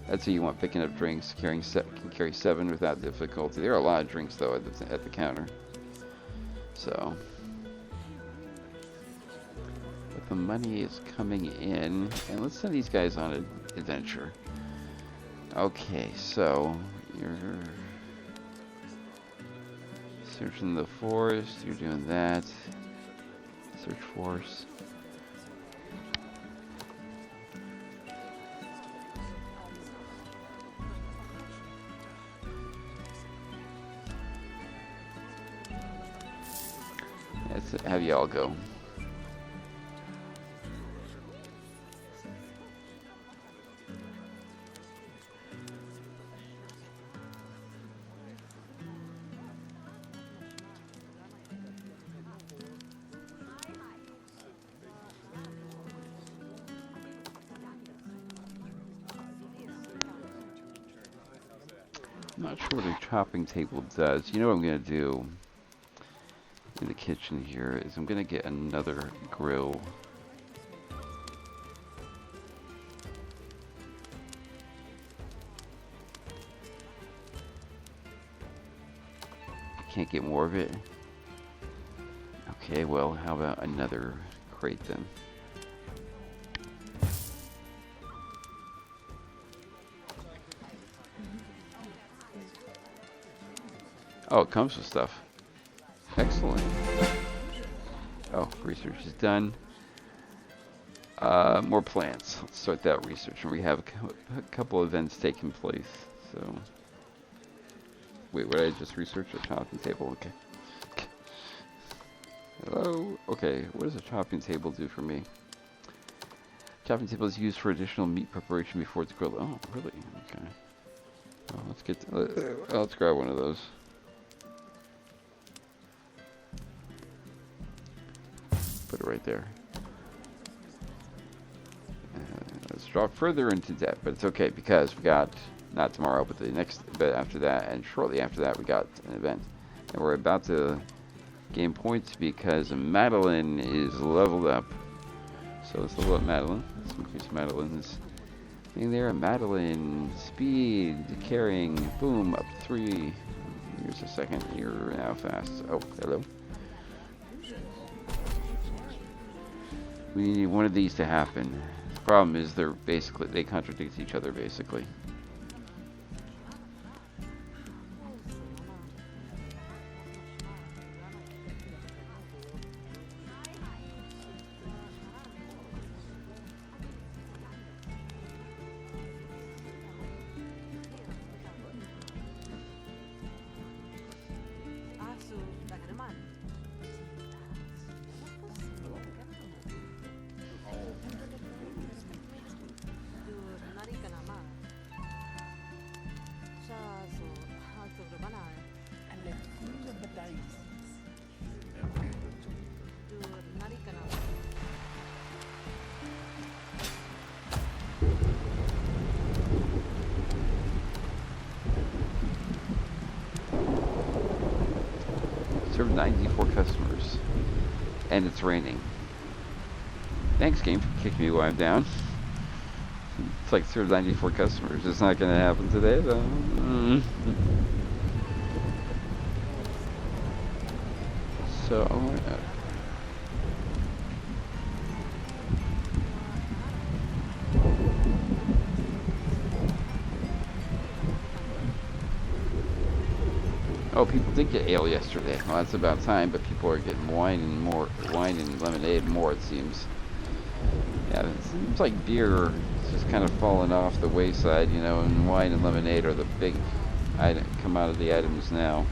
That's what you want, picking up drinks, can carry 7 without difficulty. There are a lot of drinks though at the counter. So, but the money is coming in, and let's send these guys on an adventure. Okay, so you're searching the forest. You're doing that. Search force. Let's have you all go. I'm not sure what a chopping table does. You know what I'm going to do in the kitchen here is I'm going to get another grill. Can't get more of it? Okay, well, how about another crate then? Oh, it comes with stuff. Excellent. Oh, research is done. More plants. Let's start that research. And we have a couple events taking place. So, wait, what did I just research? A chopping table. Okay. Hello. Okay, what does a chopping table do for me? Chopping table is used for additional meat preparation before it's grilled. Oh, really? Okay. Well, let's grab one of those. Put it right there. Let's drop further into debt, but it's okay because we got, not tomorrow, but the next bit after that, and shortly after that we got an event. And we're about to gain points because Madeline is leveled up. So let's level up Madeline. Let's increase Madeline's thing there. Madeline, speed, carrying, boom, up 3. Here's a second. You're now fast. Oh, hello. We need one of these to happen. The problem is they contradict each other basically. Served 94 customers. And it's raining. Thanks, game, for kicking me while I'm down. It's like serve 94 customers. It's not going to happen today, though. So, oh, people did get ale yesterday. Well, that's about time, but people are getting wine and lemonade more, it seems. Yeah, it seems like beer is just kind of fallen off the wayside, you know, and wine and lemonade are the big commodity items now.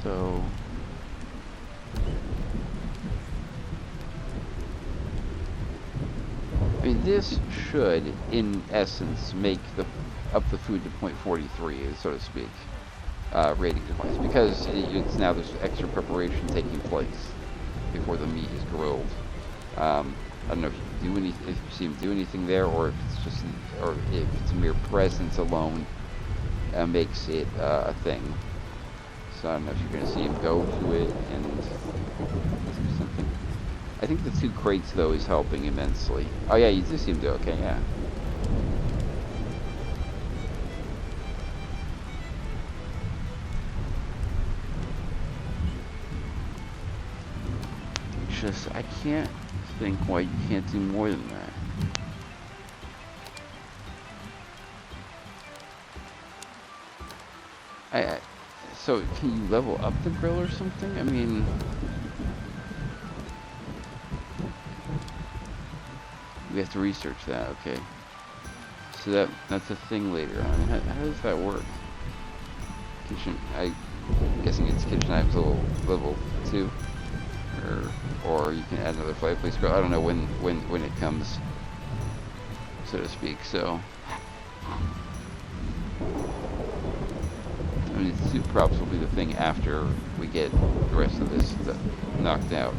So, I mean, this should, in essence, make up the food to .43, so to speak, rating-wise, because it's now there's extra preparation taking place before the meat is grilled. I don't know if you see him do anything there, or if it's just, or if it's mere presence alone makes it a thing. So I don't know if you're going to see him go to it and do something. I think the 2 crates, though, is helping immensely. Oh, yeah, you do seem to. Okay, yeah. Just, I can't think why you can't do more than that. So, can you level up the grill or something? I mean... We have to research that, okay. So that's a thing later on. How does that work? Kitchen, I'm guessing it's kitchen items level 2. Or you can add another fireplace grill. I don't know when it comes, so to speak, so... I mean, the soup props will be the thing after we get the rest of this stuff knocked out.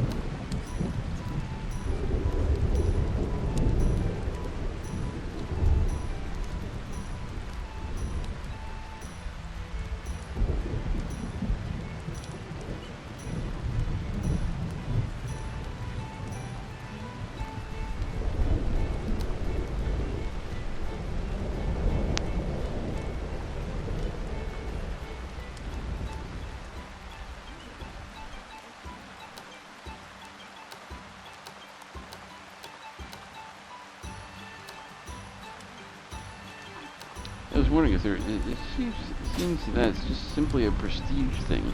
I was wondering if it seems that it's just simply a prestige thing.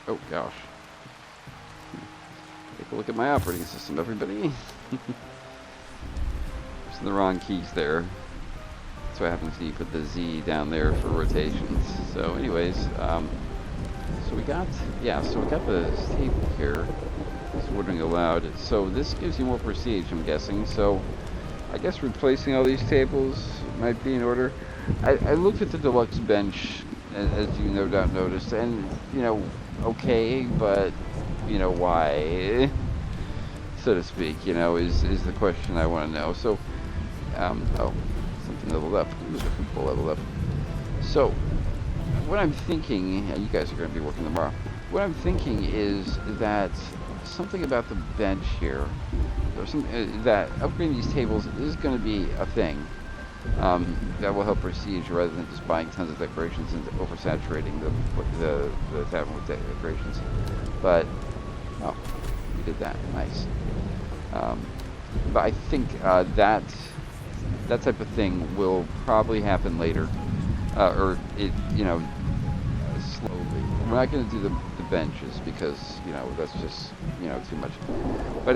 Oh gosh. Take a look at my operating system, everybody. There's the wrong keys there. That's what happens when you put the Z down there for rotations. So anyways, so we got this table here. It's ordering aloud. So this gives you more prestige, I'm guessing. So I guess replacing all these tables might be in order. I looked at the deluxe bench, as you no doubt noticed, and, you know, okay, but, you know, why, so to speak, you know, is the question I want to know. So, oh, something leveled up. Ooh, the football leveled up. So, what I'm thinking, and you guys are going to be working tomorrow, what I'm thinking is that something about the bench here, or some, that upgrading these tables is going to be a thing. That will help prestige rather than just buying tons of decorations and oversaturating the tavern with decorations. But, oh, we did that. Nice. But I think that type of thing will probably happen later. Or, it, you know, slowly. We're not going to do the benches because, you know, that's just, you know, too much. But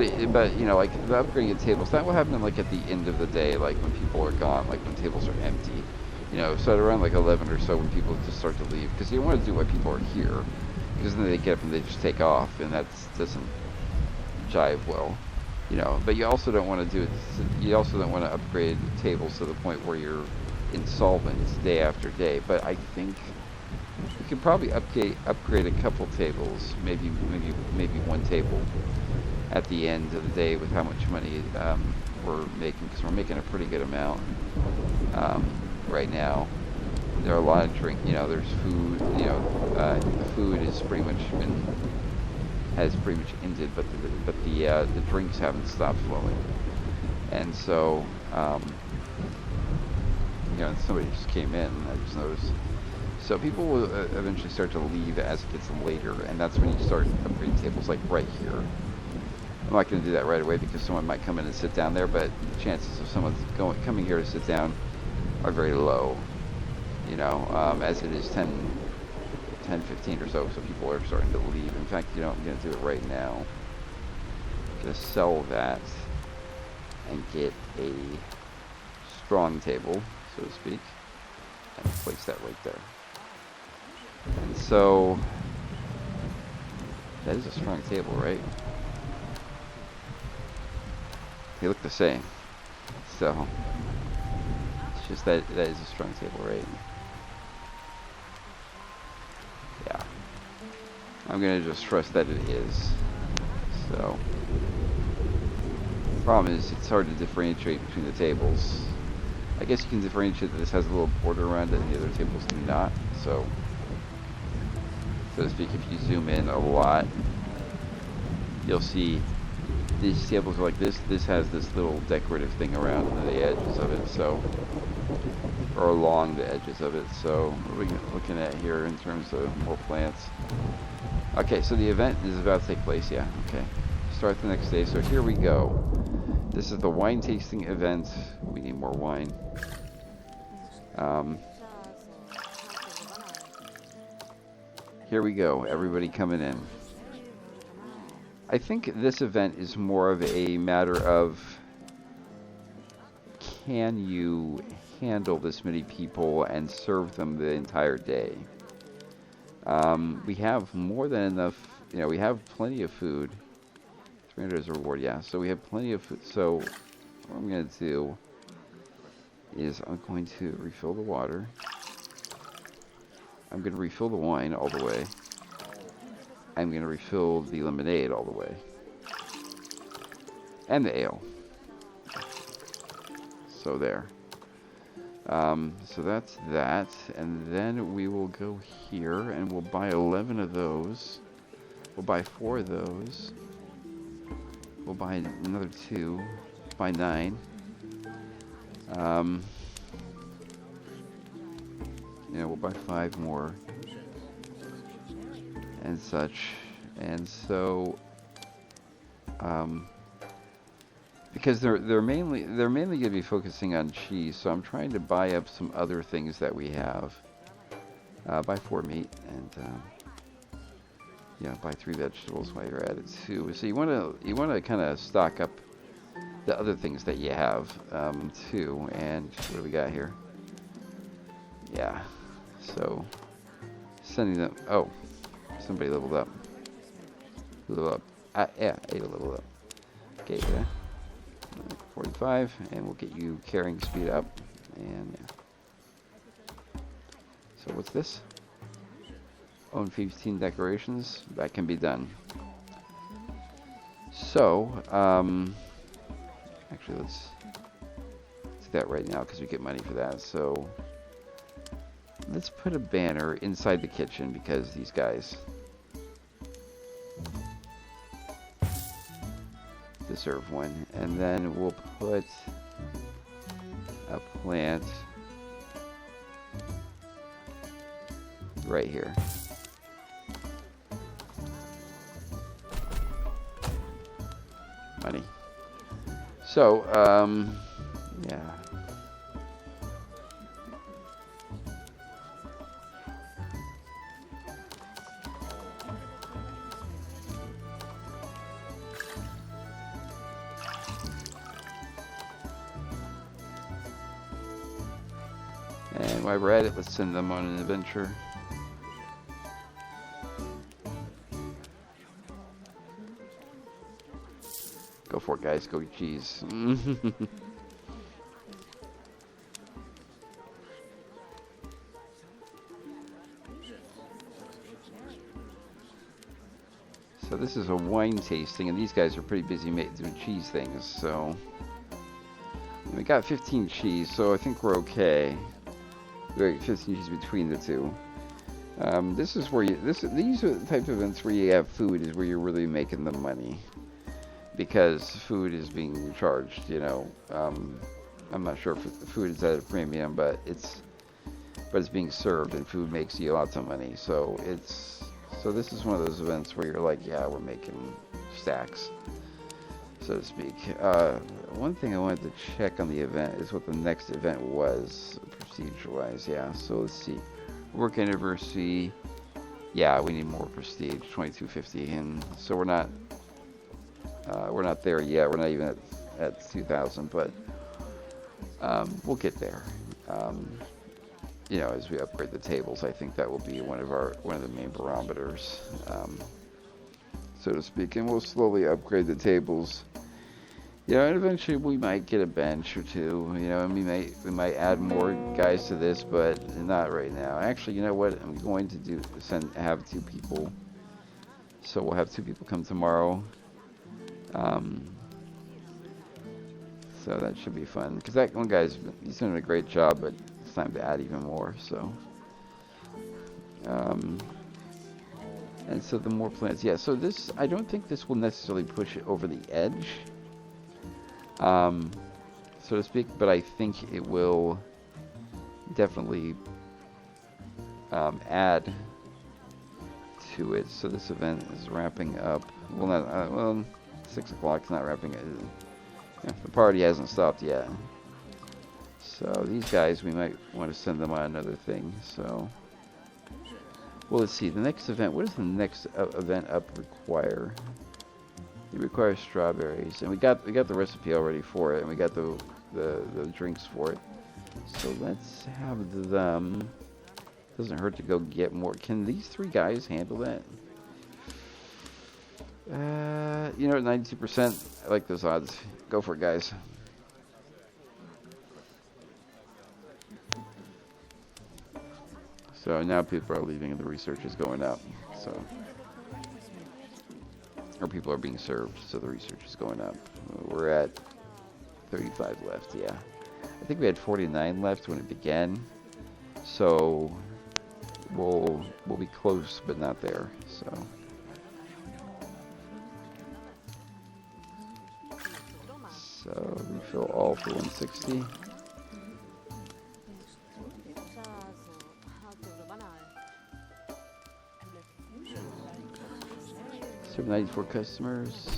you know, like the upgrading of tables, that will happen like at the end of the day, like when people are gone, like when tables are empty. You know, so at around like 11 or so when people just start to leave, because you want to do while people are here, because then they get up and they just take off, and that doesn't jive well. You know, but you also don't want to do it. You also don't want to upgrade tables to the point where you're insolvent day after day. But I think you could probably upgrade a couple tables, maybe one table at the end of the day with how much money we're making, because we're making a pretty good amount right now. There are a lot of you know, there's food, you know, the food is pretty much has pretty much ended, but the drinks haven't stopped flowing, and so you know, somebody just came in, I just noticed. So people will eventually start to leave as it gets later, and that's when you start upgrading tables, like right here. I'm not going to do that right away because someone might come in and sit down there, but the chances of someone coming here to sit down are very low, you know, as it is 10, 15 or so people are starting to leave. In fact, you know, I'm going to do it right now. Just sell that and get a strong table, so to speak, and place that right there. And so, that is a strong table, right? They look the same. So, it's just that is a strong table, right? Yeah. I'm going to just trust that it is. So, the problem is it's hard to differentiate between the tables. I guess you can differentiate that this has a little border around it and the other tables do not. So to speak, if you zoom in a lot, you'll see these tables are like this. This has this little decorative thing around the edges of it, so, or along the edges of it. So what are we looking at here in terms of more plants? Okay, so the event is about to take place, yeah, okay. Start the next day, so here we go. This is the wine tasting event. We need more wine. Here we go, everybody coming in. I think this event is more of a matter of, can you handle this many people and serve them the entire day? We have more than enough, you know, we have plenty of food. 300 is a reward, yeah, so we have plenty of food. So what I'm going to do is I'm going to refill the water. I'm going to refill the wine all the way. I'm going to refill the lemonade all the way. And the ale. So there. So that's that. And then we will go here and we'll buy 11 of those. We'll buy 4 of those. We'll buy another 2. Buy 9. You know, we'll buy 5 more. And such. And so, because they're mainly going to be focusing on cheese, so I'm trying to buy up some other things that we have. Buy 4 meat, and Yeah, buy 3 vegetables while you're at it too. So you wanna kind of stock up the other things that you have too. And what do we got here? Yeah. So sending them. Oh, somebody leveled up. Who leveled up? Yeah, Ada leveled up. Okay, Ada. 45, and we'll get you carrying speed up. And yeah. So what's this? Own 15 decorations. That can be done. So, actually, let's do that right now because we get money for that. So, let's put a banner inside the kitchen because these guys deserve one. And then we'll put a plant right here. Money. So, yeah. And while we're at it, let's send them on an adventure. Go for it, guys. Go eat cheese. So this is a wine tasting, and these guys are pretty busy doing cheese things. So we got 15 cheese, so I think we're okay. We got 15 cheese between the two. This is where these are the type of events where you have food is where you're really making the money. Because food is being charged, you know. I'm not sure if the food is at a premium, but it's being served, and food makes you lots of money. So this is one of those events where you're like, yeah, we're making stacks, so to speak. One thing I wanted to check on the event is what the next event was, prestige-wise. Yeah. So let's see, work anniversary. Yeah, we need more prestige, 2250, and so we're not there yet. We're not even at 2,000, but we'll get there. You know, as we upgrade the tables, I think that will be one of the main barometers, so to speak. And we'll slowly upgrade the tables. You know, and eventually we might get a bench or two. You know, and we might add more guys to this, but not right now. Actually, you know what? I'm going to have 2 people. So we'll have 2 people come tomorrow. So that should be fun, because that one he's doing a great job, but it's time to add even more. So, and so the more plants, yeah. So this, I don't think this will necessarily push it over the edge, so to speak, but I think it will definitely add to it. So this event is wrapping up. Well, not 6 o'clock's not wrapping it. Yeah, the party hasn't stopped yet. So these guys, we might want to send them on another thing. So, well, let's see. The next event. What does the next event up require? It requires strawberries, and we got the recipe already for it, and we got the drinks for it. So let's have them. Doesn't hurt to go get more. Can these 3 guys handle that? You know, 92%. I like those odds. Go for it, guys. So now people are leaving and the research is going up. So, or people are being served, so the research is going up. We're at 35 left. Yeah, I think we had 49 left when it began. So we'll be close, but not there. So. So refill all for 160. Serve 94 customers.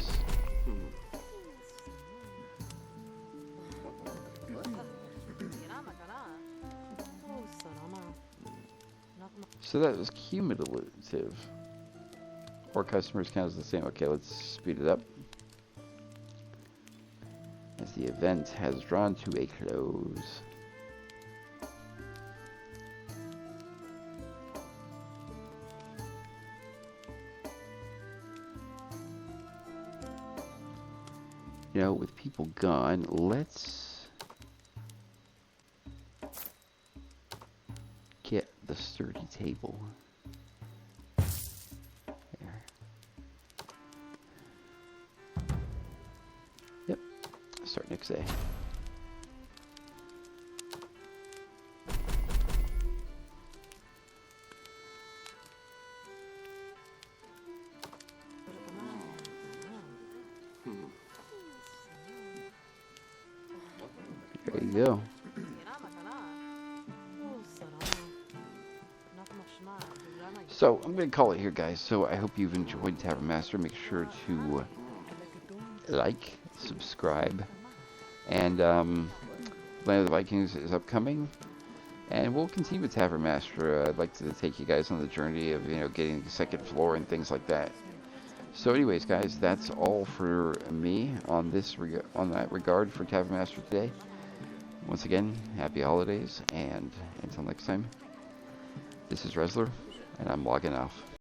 So that was cumulative. More customers counts the same. Okay, let's speed it up. As the event has drawn to a close. You know, with people gone, let's get the sturdy table. There. Yep. Start next day. There you go. So, I'm going to call it here, guys. So, I hope you've enjoyed Tavern Master. Make sure to like, subscribe, and Land of the Vikings is upcoming. And we'll continue with Tavern Master. I'd like to take you guys on the journey of, getting the second floor and things like that. So anyways, guys, that's all for me on that regard for Tavern Master today. Once again, happy holidays, and until next time, this is Resler, and I'm logging off.